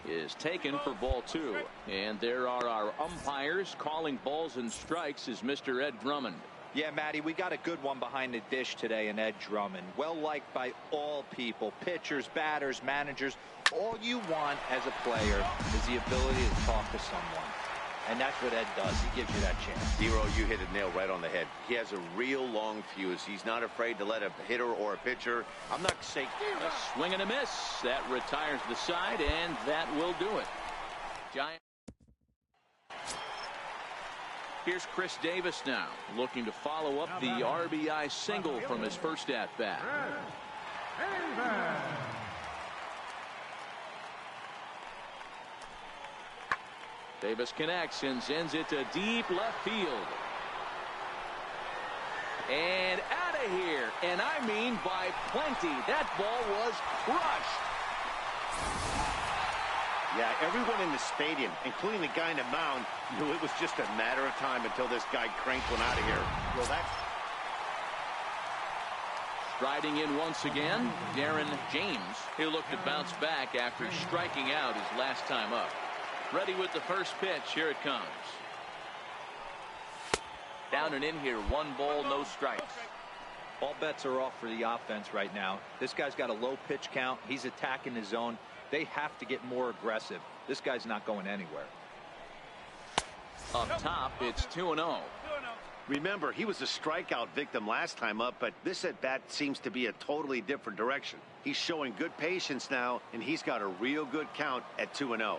Is taken for ball 2. And there are our umpires calling balls and strikes is Mr. Ed Drummond. Yeah, Matty, we got a good one behind the dish today in Ed Drummond. Well liked by all people, pitchers, batters, managers. All you want as a player is the ability to talk to someone. And that's what Ed does. He gives you that chance. Zero, you hit a nail right on the head. He has a real long fuse. He's not afraid to let a hitter or a pitcher. I'm not saying a swing and a miss. That retires the side, and that will do it. Giant. Here's Chris Davis now, looking to follow up the RBI single from his first at-bat. Davis connects and sends it to deep left field. And out of here. And I mean by plenty. That ball was crushed. Yeah, everyone in the stadium, including the guy in the mound, knew it was just a matter of time until this guy cranked one out of here. Well, that's... Striding in once again, Darren James. He'll look to bounce back after striking out his last time up. Ready with the first pitch. Here it comes. Down and in here. 1 ball, no strikes. All bets are off for the offense right now. This guy's got a low pitch count. He's attacking the zone. They have to get more aggressive. This guy's not going anywhere. Up top, it's 2-0. Remember, he was a strikeout victim last time up, but this at-bat seems to be a totally different direction. He's showing good patience now, and he's got a real good count at 2-0.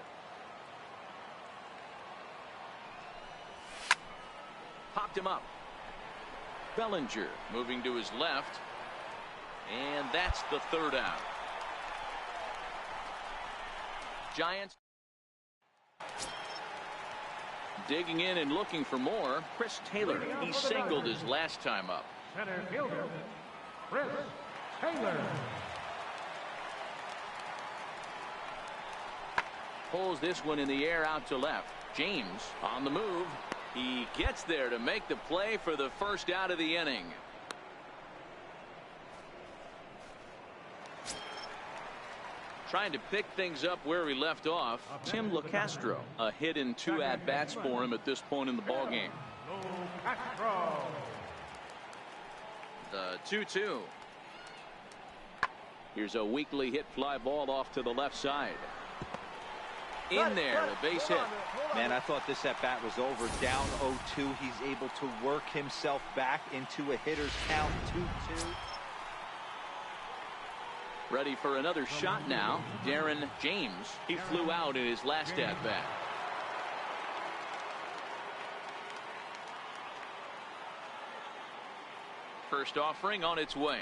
Popped him up. Bellinger moving to his left. And that's the 3rd out. Giants digging in and looking for more. Chris Taylor. He singled his last time up. Center fielder, Chris Taylor. Pulls this one in the air out to left. James on the move. He gets there to make the play for the first out of the inning. Trying to pick things up where we left off. Tim LeCastro. A hit in 2 at-bats for him at this point in the ballgame. The 2-2. Here's a weakly hit fly ball off to the left side. In there, a base hit. Man, I thought this at-bat was over. Down 0-2. He's able to work himself back into a hitter's count. 2-2. Ready for another shot now. Darren James. He flew out in his last at-bat. First offering on its way.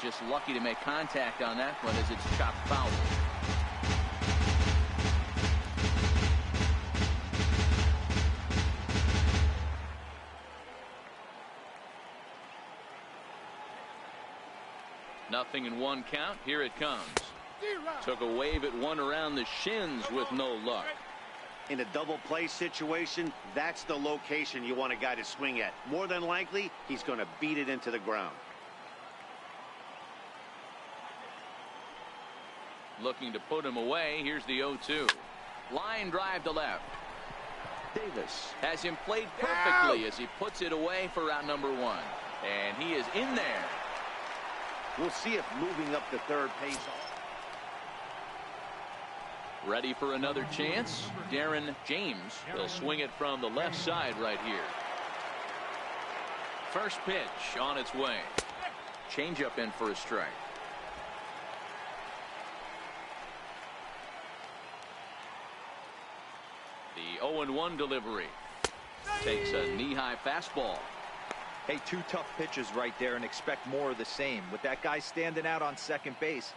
Just lucky to make contact on that one as it's chopped foul. Nothing in 1 count. Here it comes. Took a wave at one around the shins with no luck. In a double play situation, that's the location you want a guy to swing at. More than likely, he's going to beat it into the ground. Looking to put him away. Here's the 0-2. Line drive to left. Davis has him played perfectly as he puts it away for out number 1. And he is in there. We'll see if moving up the 3rd pays off. Ready for another chance. Darren James. He'll swing it from the left side right here. First pitch on its way. Changeup in for a strike. The 0-1 delivery. Takes a knee-high fastball. Hey, 2 tough pitches right there and expect more of the same. With that guy standing out on second base,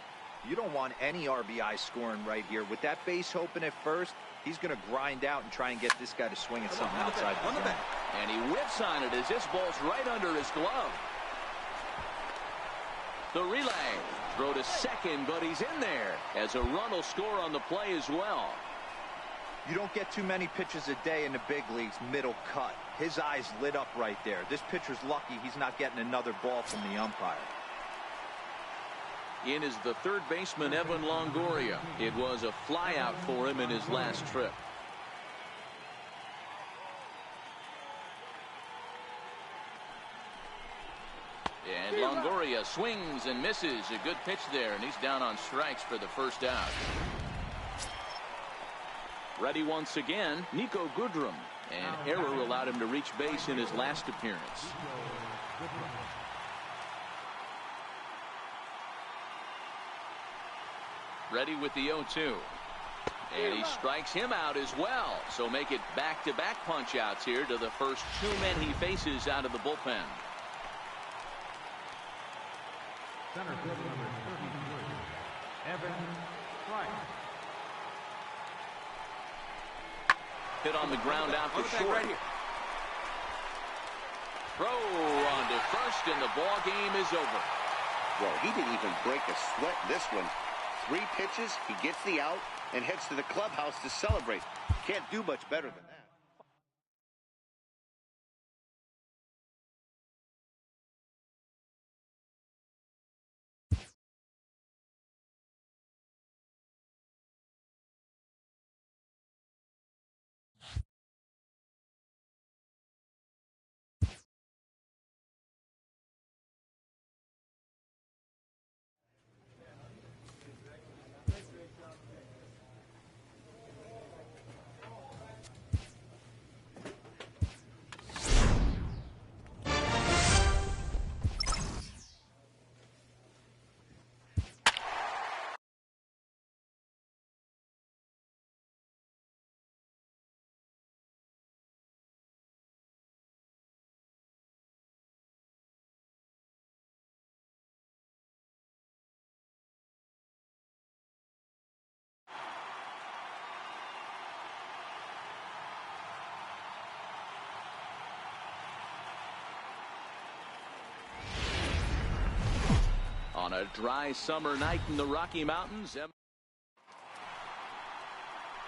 you don't want any RBI scoring right here. With that base open at first, he's going to grind out and try and get this guy to swing at something outside the zone. And he whips on it as this ball's right under his glove. The relay. Throw to second, but he's in there as a run will score on the play as well. You don't get too many pitches a day in the big leagues middle cut. His eyes lit up right there. This pitcher's lucky he's not getting another ball from the umpire. In is the third baseman, Evan Longoria. It was a flyout for him in his last trip. And Longoria swings and misses. A good pitch there, and he's down on strikes for the first out. Ready once again, Nico Goodrum. An error allowed him to reach base in his last appearance. Ready with the 0-2. And he strikes him out as well. So make it back-to-back punch-outs here to the first two men he faces out of the bullpen. Center field number 33, Evan Price. Hit on the ground out to short. Right here. Throw onto first, and the ball game is over. Well, he didn't even break a sweat this one. 3 pitches, he gets the out and heads to the clubhouse to celebrate. Can't do much better than that. On a dry summer night in the Rocky Mountains,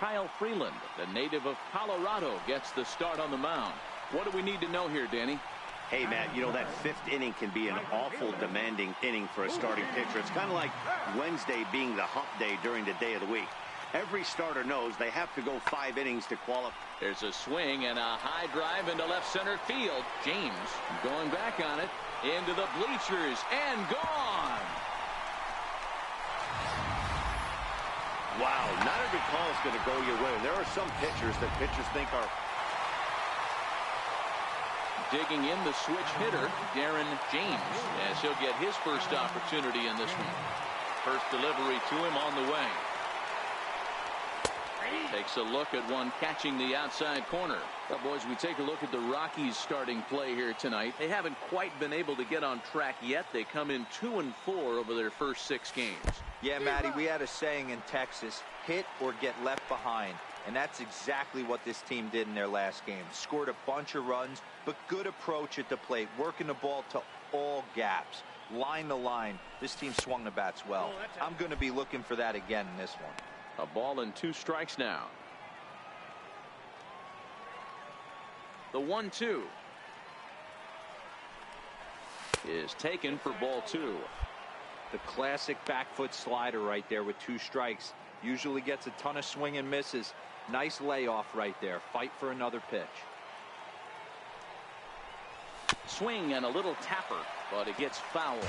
Kyle Freeland, the native of Colorado, gets the start on the mound. What do we need to know here, Danny? Hey, Matt, you know that 5th inning can be an awful demanding inning for a starting pitcher. It's kind of like Wednesday being the hump day during the day of the week. Every starter knows they have to go 5 innings to qualify. There's a swing and a high drive into left center field. James going back on it into the bleachers and gone. Wow, not every call is going to go your way. There are some pitchers that pitchers think are. Digging in the switch hitter, Darren James, as he'll get his first opportunity in this one. First delivery to him on the way. Takes a look at one catching the outside corner. Well, boys, we take a look at the Rockies starting play here tonight. They haven't quite been able to get on track yet. They come in 2-4 over their first 6 games. Yeah, Matty, we had a saying in Texas, hit or get left behind. And that's exactly what this team did in their last game. Scored a bunch of runs, but good approach at the plate, working the ball to all gaps. Line to line, this team swung the bats well. I'm going to be looking for that again in this one. A ball and 2 strikes now. The 1-2 is taken for ball 2. The classic back foot slider right there with 2 strikes. Usually gets a ton of swing and misses. Nice layoff right there. Fight for another pitch. Swing and a little tapper, but it gets foul.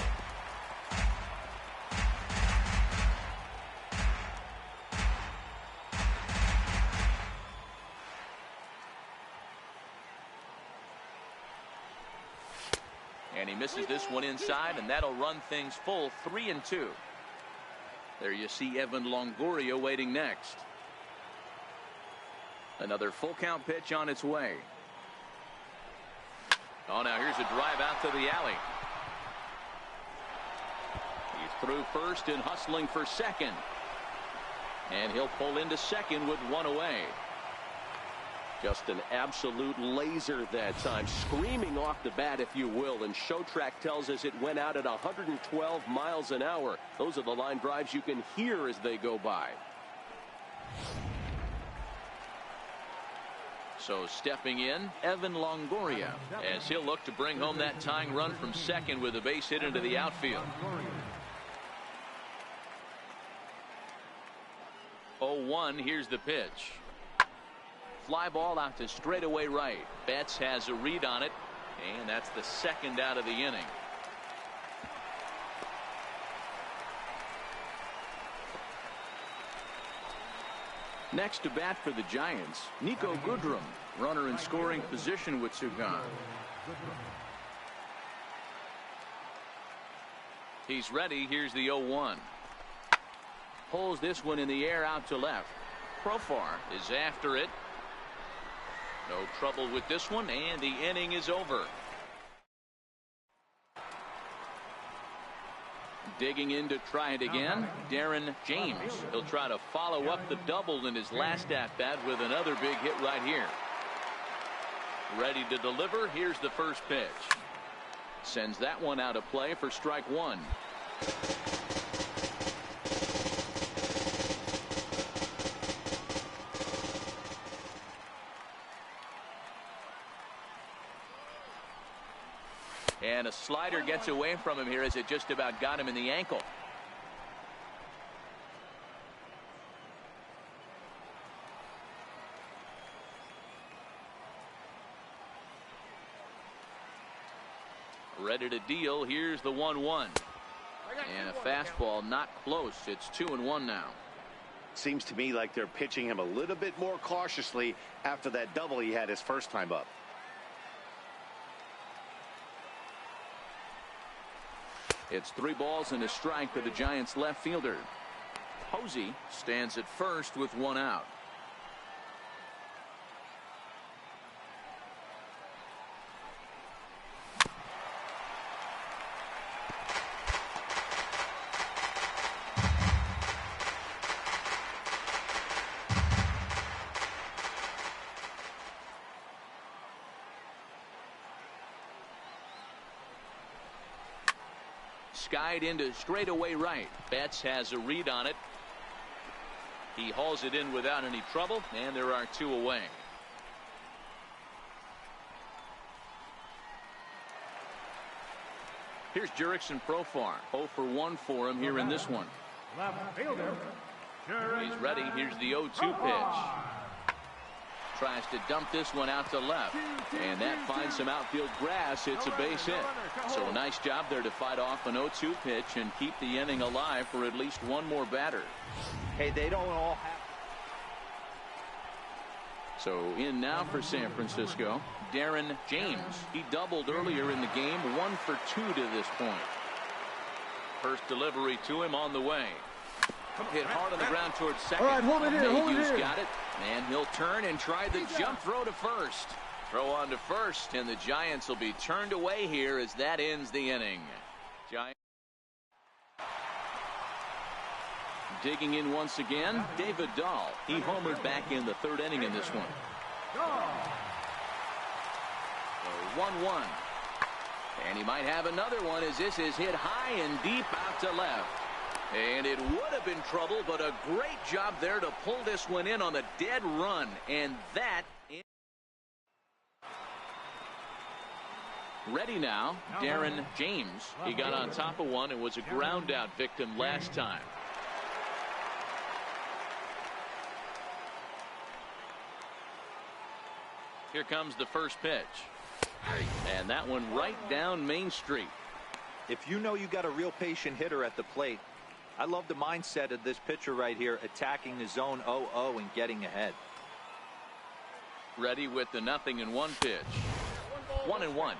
And he misses this one inside, and that'll run things full 3-2. There you see Evan Longoria waiting next. Another full count pitch on its way. Oh, now here's a drive out to the alley. He's through first and hustling for second. And he'll pull into second with 1 away. Just an absolute laser that time, screaming off the bat, if you will, and Showtrack tells us it went out at 112 miles an hour. Those are the line drives you can hear as they go by. So stepping in, Evan Longoria, as he'll look to bring home that tying run from second with a base hit into the outfield. 1. Here's the pitch. Fly ball out to straightaway right. Betts has a read on it, and that's the second out of the inning. Next to bat for the Giants, Nico Goodrum, runner in scoring position with Sugan. He's ready. Here's the 0-1. Pulls this one in the air out to left. Profar is after it. No trouble with this one, and the inning is over. Digging in to try it again, Darren James. He'll try to follow up the double in his last at-bat with another big hit right here. Ready to deliver. Here's the first pitch. Sends that one out of play for strike 1. And a slider gets away from him here as it just about got him in the ankle. Ready to deal. Here's the 1-1. And a fastball not close. It's 2-1 now. Seems to me like they're pitching him a little bit more cautiously after that double he had his first time up. It's 3 balls and a strike for the Giants left fielder. Posey stands at first with 1 out. Skied into straightaway right. Betts has a read on it. He hauls it in without any trouble, and there are 2 away. Here's Jurickson Profar. 0 for 1 for him here in this one. He's ready. Here's the 0-2 pitch. Tries to dump this one out to left, and that finds some outfield grass. It's a base hit. So a nice job there to fight off an 0-2 pitch and keep the inning alive for at least one more batter. Hey, they don't all have. So in now for San Francisco, Darren James. He doubled earlier in the game, 1 for 2 to this point. First delivery to him on the way. Hit hard on the ground towards second. All right, hold it here. Mayhew's got it, and he'll turn and try the jump throw to first. Throw on to first, and the Giants will be turned away here as that ends the inning. Giants digging in once again, David Dahl. He homered back in the 3rd inning in this one. 1-1. And he might have another one as this is hit high and deep out to left. And it would have been trouble, but a great job there to pull this one in on the dead run. And that is ready now, Darren James. He got on top of one and was a ground out victim last time. Here comes the first pitch. And that one right down Main Street. If you know you got a real patient hitter at the plate, I love the mindset of this pitcher right here, attacking the zone 0-0 and getting ahead. Ready with the 0-1 pitch. 1-1.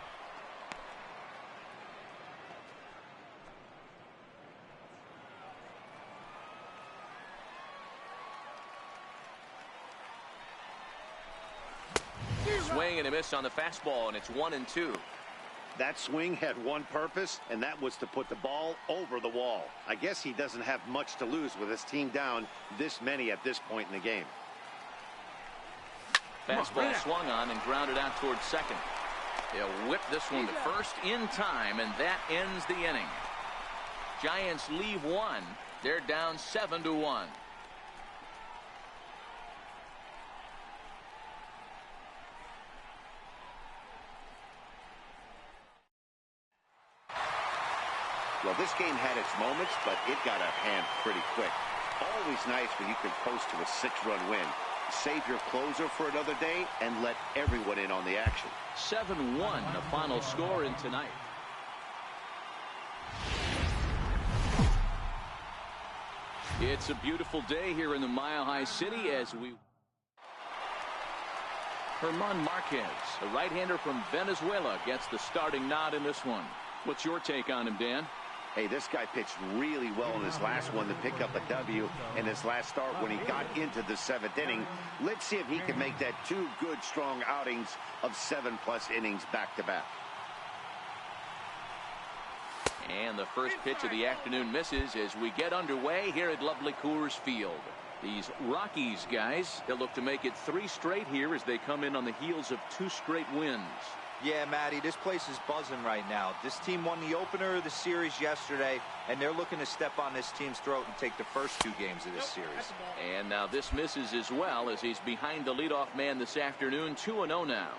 Swing and a miss on the fastball, and it's 1-2. That swing had one purpose, and that was to put the ball over the wall. I guess he doesn't have much to lose with his team down this many at this point in the game. Fastball swung on and grounded out towards second. They'll whip this one to first in time, and that ends the inning. Giants leave 1. They're down 7-1. Well, this game had its moments, but it got out of hand pretty quick. Always nice when you can coast to a 6-run win. Save your closer for another day and let everyone in on the action. 7-1 the final score in tonight. It's a beautiful day here in the Mile High City as we Herman Marquez, a right-hander from Venezuela, gets the starting nod in this one. What's your take on him, Dan? Hey, this guy pitched really well in his last one to pick up a W in his last start when he got into the 7th inning. Let's see if he can make that 2 good, strong outings of 7+ innings back-to-back. And the first pitch of the afternoon misses as we get underway here at lovely Coors Field. These Rockies guys, they'll look to make it 3 straight here as they come in on the heels of 2 straight wins. Yeah, Matty, this place is buzzing right now. This team won the opener of the series yesterday, and they're looking to step on this team's throat and take the first 2 games of this series. And now this misses as well as he's behind the leadoff man this afternoon. 2-0 now.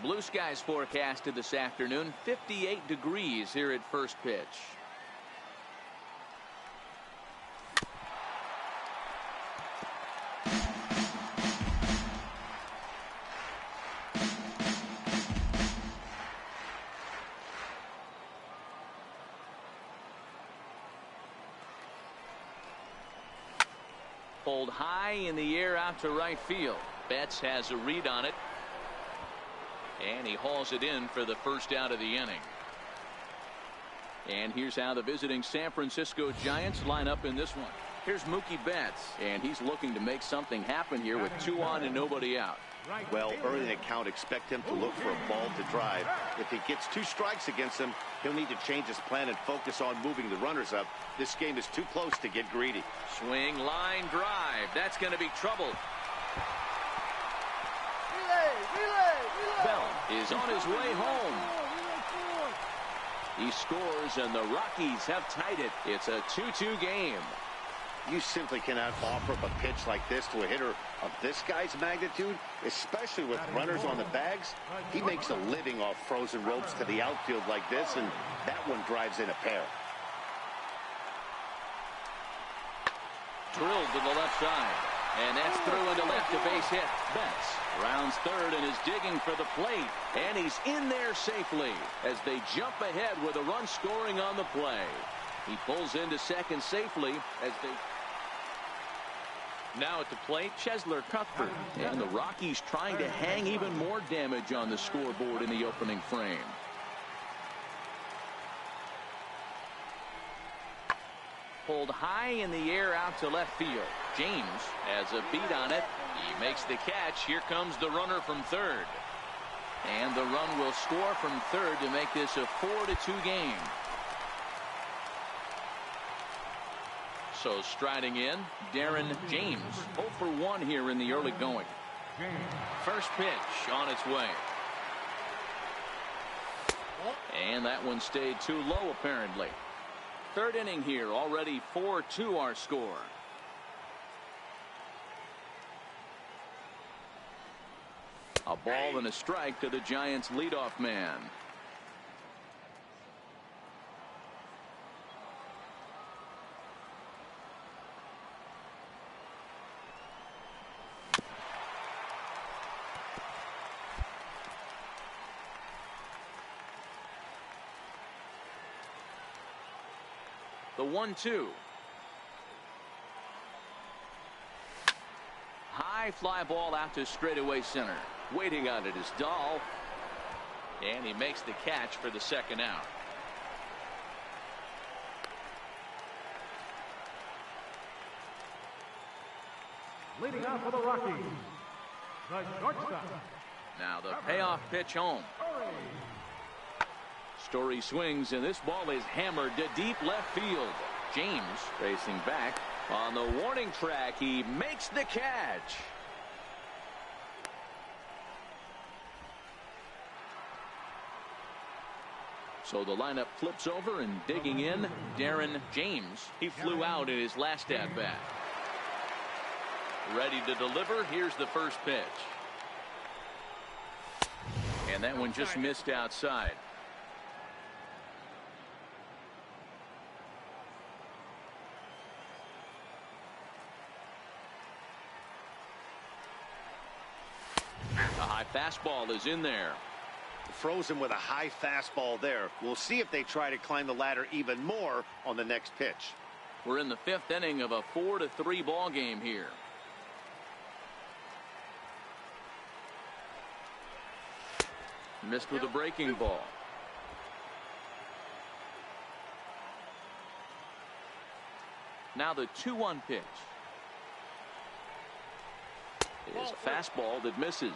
Blue skies forecasted this afternoon. 58 degrees here at first pitch. Pulled high in the air out to right field. Betts has a read on it. And he hauls it in for the first out of the inning. And here's how the visiting San Francisco Giants line up in this one. Here's Mookie Betts, and he's looking to make something happen here with 2 on and nobody out. Well, early in the count, expect him to look for a ball to drive. If he gets 2 strikes against him, he'll need to change his plan and focus on moving the runners up. This game is too close to get greedy. Swing, line, drive. That's going to be trouble. Bell is on his way home. He scores, and the Rockies have tied it. It's a 2-2 game. You simply cannot offer up a pitch like this to a hitter of this guy's magnitude, especially with runners on the bags. He makes a living off frozen ropes to the outfield like this, and that one drives in a pair. Drilled to the left side, and that's through into left, a base hit. Betts rounds third and is digging for the plate, and he's in there safely as they jump ahead with a run scoring on the play. He pulls into second safely as they now at the plate, Chesler Cuthbert, and the Rockies trying to hang even more damage on the scoreboard in the opening frame. Pulled high in the air out to left field. James has a beat on it. He makes the catch. Here comes the runner from third. And the run will score from third to make this a 4-2 game. So striding in, Darren James. 0 for 1 here in the early going. First pitch on its way. And that one stayed too low apparently. Third inning here, already 4-2 our score. A ball and a strike to the Giants leadoff man. The 1-2. High fly ball out to straightaway center. Waiting on it is Dahl. And he makes the catch for the second out. Leading off for the Rockies, the shortstop. Now the payoff pitch home. Story swings, and this ball is hammered to deep left field. James racing back on the warning track. He makes the catch. So the lineup flips over, and digging in, Darren James. He flew out in his last at bat. Ready to deliver. Here's the first pitch. And that one just missed outside. Fastball is in there. Frozen with a high fastball there. We'll see if they try to climb the ladder even more on the next pitch. We're in the 5th inning of a 4-3 ball game here. Missed with a breaking ball. Now the 2-1 pitch. Is a fastball that misses.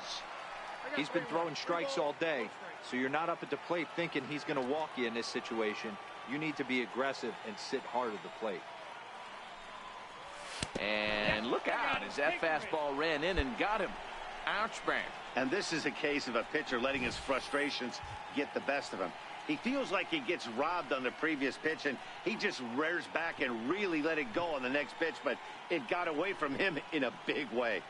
He's been throwing strikes all day, so you're not up at the plate thinking he's going to walk you in this situation. You need to be aggressive and sit hard at the plate. And look out as that fastball ran in and got him. Ouch, bang. And this is a case of a pitcher letting his frustrations get the best of him. He feels like he gets robbed on the previous pitch, and he just rears back and really let it go on the next pitch, but it got away from him in a big way.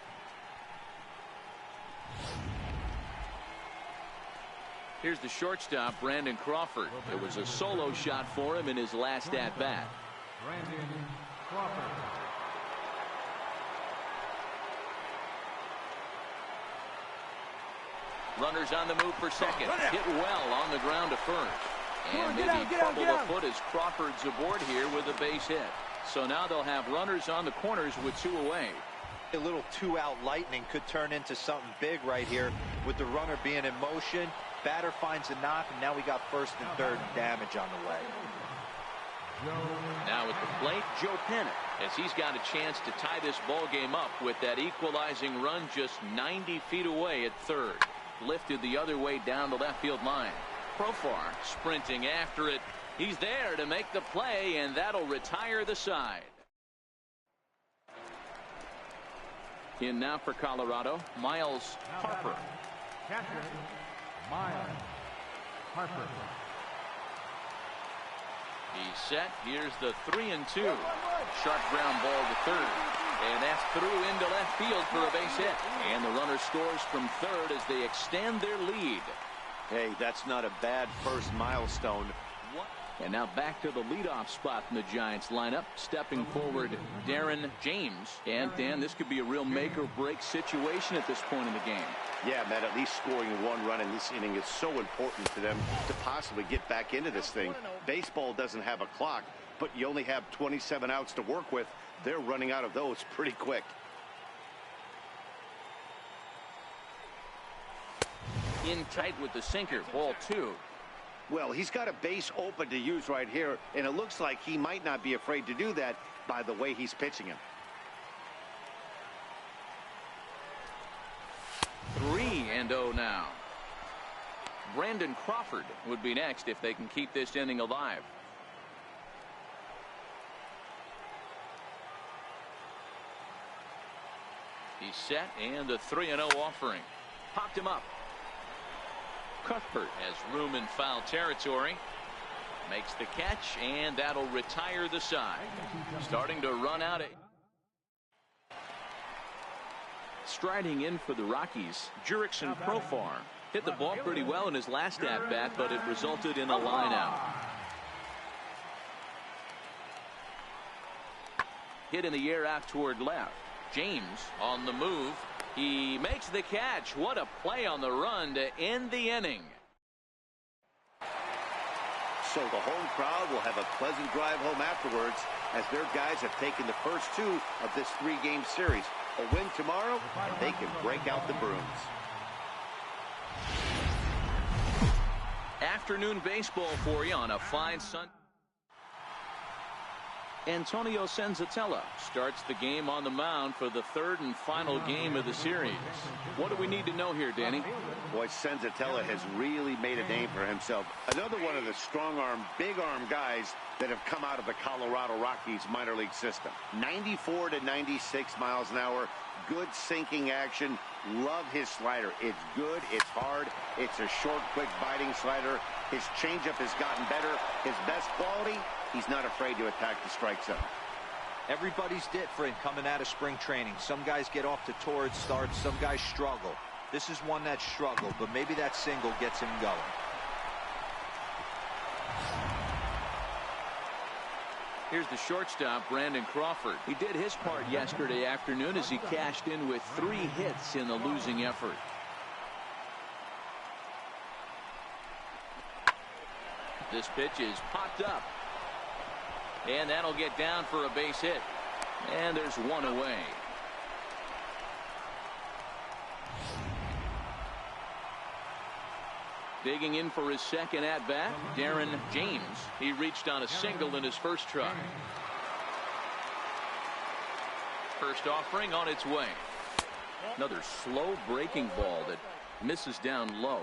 Here's the shortstop, Brandon Crawford. It was a solo shot for him in his last at-bat. Brandon Crawford. Runners on the move for second. Hit well on the ground to first. And maybe trouble a foot as Crawford's aboard here with a base hit. So now they'll have runners on the corners with 2 away. A little 2-out lightning could turn into something big right here with the runner being in motion. Batter finds a knock, and now we got first and third damage on the way. Now at the plate, Joe Pennant, as he's got a chance to tie this ball game up with that equalizing run just 90 feet away at third. Lifted the other way down the left field line. Profar sprinting after it. He's there to make the play, and that'll retire the side. In now for Colorado, Miles Harper. Catcher, Miles Harper. He's set. Here's the 3-2. Sharp ground ball to third. And that's through into left field for a base hit. And the runner scores from third as they extend their lead. Hey, that's not a bad first milestone. And now back to the leadoff spot in the Giants lineup. Stepping forward, Darren James. And Dan, this could be a real make or break situation at this point in the game. Yeah, Matt, at least scoring 1 run in this inning is so important to them to possibly get back into this thing. Baseball doesn't have a clock, but you only have 27 outs to work with. They're running out of those pretty quick. In tight with the sinker, ball 2. Well, he's got a base open to use right here, and it looks like he might not be afraid to do that by the way he's pitching him. 3-0 now. Brandon Crawford would be next if they can keep this inning alive. He's set, and a 3-0 offering. Popped him up. Cuthbert has room in foul territory. Makes the catch, and that'll retire the side. Starting to run out of... Striding in for the Rockies, Jurickson Profar hit the ball pretty well in his last at-bat, but it resulted in a line out. Hit in the air out toward left. James on the move. He makes the catch. What a play on the run to end the inning. So the home crowd will have a pleasant drive home afterwards as their guys have taken the first 2 of this 3-game series. A win tomorrow, and they can break out the brooms. Afternoon baseball for you on a fine Sunday. Antonio Senzatella starts the game on the mound for the 3rd and final game of the series. What do we need to know here, Danny? Boy, Senzatella has really made a name for himself. Another one of the strong-arm, big-arm guys that have come out of the Colorado Rockies minor league system. 94 to 96 miles an hour. Good sinking action. Love his slider. It's good. It's hard. It's a short, quick, biting slider. His changeup has gotten better. His best quality, he's not afraid to attack the strike zone. Everybody's different coming out of spring training. Some guys get off to torrid starts. Some guys struggle. This is one that struggled, but maybe that single gets him going. Here's the shortstop, Brandon Crawford. He did his part yesterday afternoon as he cashed in with 3 hits in the losing effort. This pitch is popped up. And that'll get down for a base hit. And there's one away. Digging in for his second at-bat, Darren James. He reached on a single in his first try. First offering on its way. Another slow breaking ball that misses down low.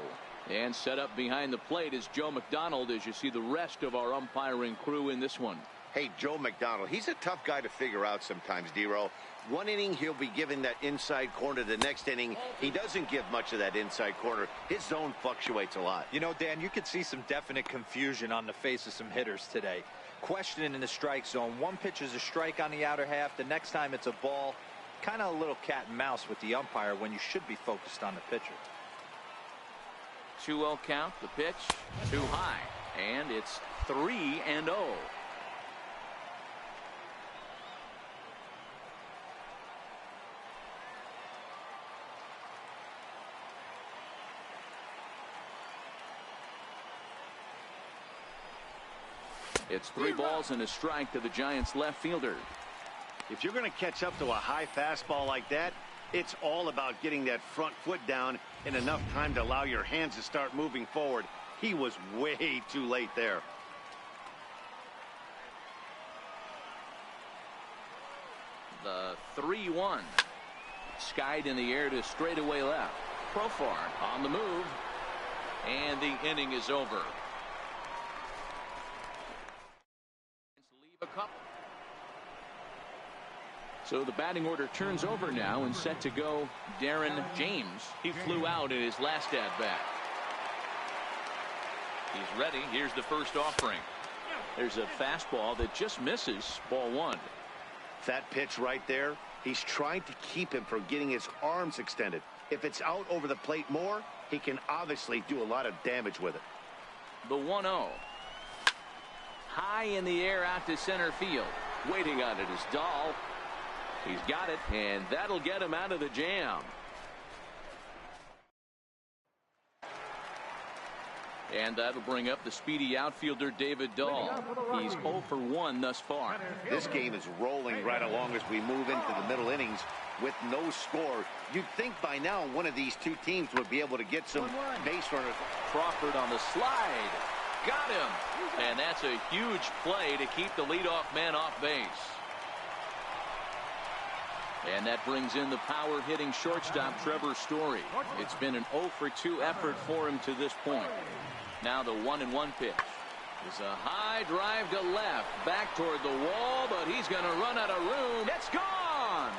And set up behind the plate is Joe McDonald, as you see the rest of our umpiring crew in this one. Hey, Joe McDonald, he's a tough guy to figure out sometimes, D-Row. One inning, he'll be giving that inside corner. The next inning, he doesn't give much of that inside corner. His zone fluctuates a lot. You know, Dan, you could see some definite confusion on the face of some hitters today. Questioning in the strike zone. One pitch is a strike on the outer half. The next time it's a ball. Kind of a little cat and mouse with the umpire when you should be focused on the pitcher. 2-0 count. The pitch too high. And it's 3-0. It's 3 balls and a strike to the Giants left fielder. If you're going to catch up to a high fastball like that, it's all about getting that front foot down in enough time to allow your hands to start moving forward. He was way too late there. The 3-1. Skied in the air to straightaway left. Profar on the move. And the inning is over. A couple. So the batting order turns over now and set to go Darren James. He flew out in his last at bat. He's ready. Here's the first offering. There's a fastball that just misses. Ball 1. That pitch right there, he's trying to keep him from getting his arms extended. If it's out over the plate more, he can obviously do a lot of damage with it. The 1-0. High in the air out to center field. Waiting on it is Dahl. He's got it, and that'll get him out of the jam. And that'll bring up the speedy outfielder David Dahl. He's 0 for 1 thus far. This game is rolling right along as we move into the middle innings with no score. You'd think by now one of these two teams would be able to get some base runners. Crawford on the slide. Got him. And that's a huge play to keep the leadoff man off base. And that brings in the power-hitting shortstop Trevor Story. It's been an 0 for 2 effort for him to this point. Now the 1-1 pitch is a high drive to left. Back toward the wall, but he's going to run out of room. It's gone.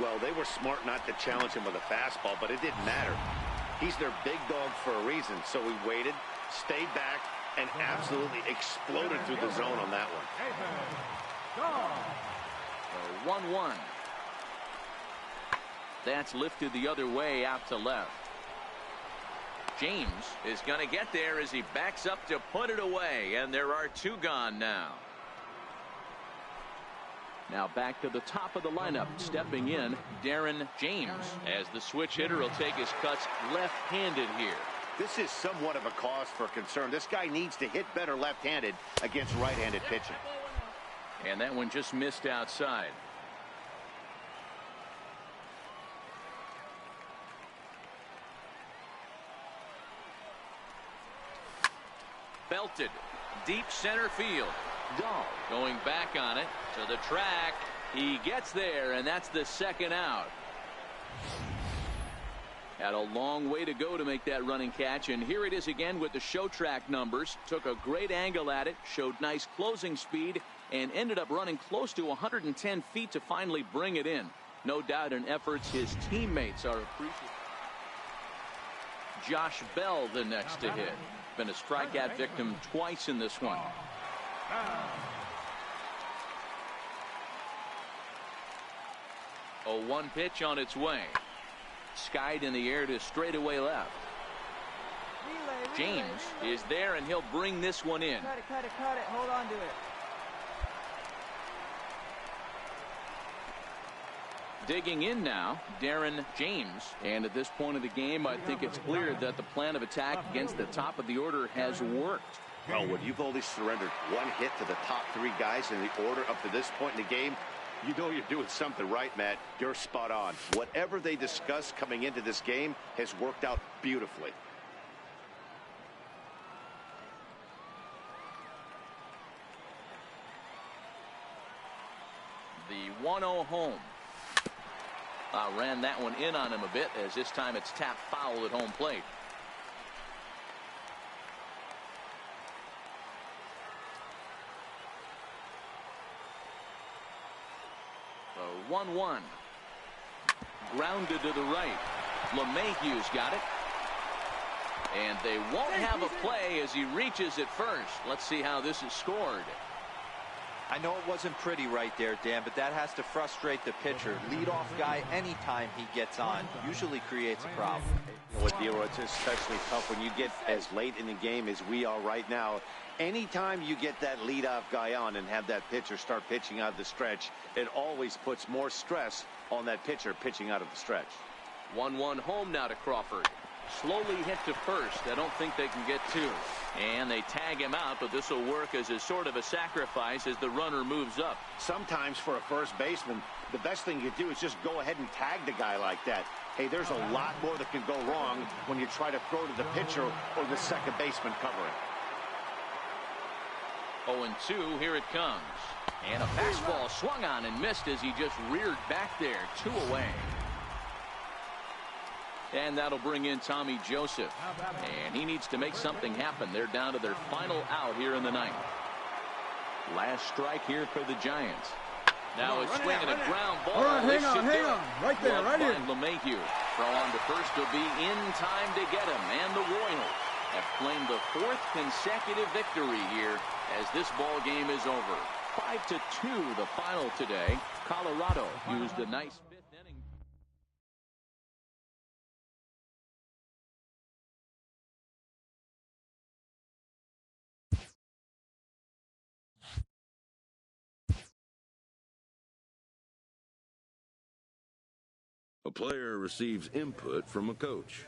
Well, they were smart not to challenge him with a fastball, but it didn't matter. He's their big dog for a reason. So he waited, stayed back, and absolutely exploded through the zone on that one. 1-1. That's lifted the other way out to left. James is going to get there as he backs up to put it away, and there are 2 gone now. Now back to the top of the lineup. Stepping in, Darren James, as the switch hitter will take his cuts left-handed here. This is somewhat of a cause for concern. This guy needs to hit better left-handed against right-handed pitching. And that one just missed outside. Belted deep center field. Dahl going back on it to the track. He gets there, and that's the second out. Had a long way to go to make that running catch, and here it is again with the show track numbers. Took a great angle at it, showed nice closing speed, and ended up running close to 110 feet to finally bring it in. No doubt in efforts his teammates are appreciative. Josh Bell the next to hit. Been a strikeout victim twice in this one. A 1 pitch on its way. Skied in the air to straightaway left. James is there, and he'll bring this one in. Cut it. Hold on to it. Digging in now, Darren James. And at this point of the game, I think it's clear that the plan of attack against the top of the order has worked. Well, when you've only surrendered one hit to the top three guys in the order up to this point in the game, you know you're doing something right, Matt. You're spot on. Whatever they discussed coming into this game has worked out beautifully. The 1-0 home. Ran that one in on him a bit, as this time it's tapped foul at home plate. The 1-1. Grounded to the right. LeMahieu's got it. And they won't have a play as he reaches it first. Let's see how this is scored. I know it wasn't pretty right there, Dan, but that has to frustrate the pitcher. Leadoff guy, anytime he gets on, usually creates a problem. You know what, Dero, it's especially tough when you get as late in the game as we are right now. Anytime you get that leadoff guy on and have that pitcher start pitching out of the stretch, it always puts more stress on that pitcher pitching out of the stretch. 1-1 home now to Crawford. Slowly hit to first. I don't think they can get two. And they tag him out, but this will work as a sort of a sacrifice as the runner moves up. Sometimes for a first baseman, the best thing you do is just go ahead and tag the guy like that. Hey, there's a lot more that can go wrong when you try to throw to the pitcher or the second baseman covering. 0-2, here it comes. And a fastball swung on and missed as he just reared back there. 2 away. And that'll bring in Tommy Joseph. And he needs to make something happen. They're down to their final out here in the ninth. Last strike here for the Giants. Now a swing and a ground ball. All right, hang on. Right there, right here. LeMahieu. Throw on to first will be in time to get him. And the Royals have claimed the 4th consecutive victory here as this ball game is over. 5-2 the final today. Colorado used a nice 5th inning. A player receives input from a coach.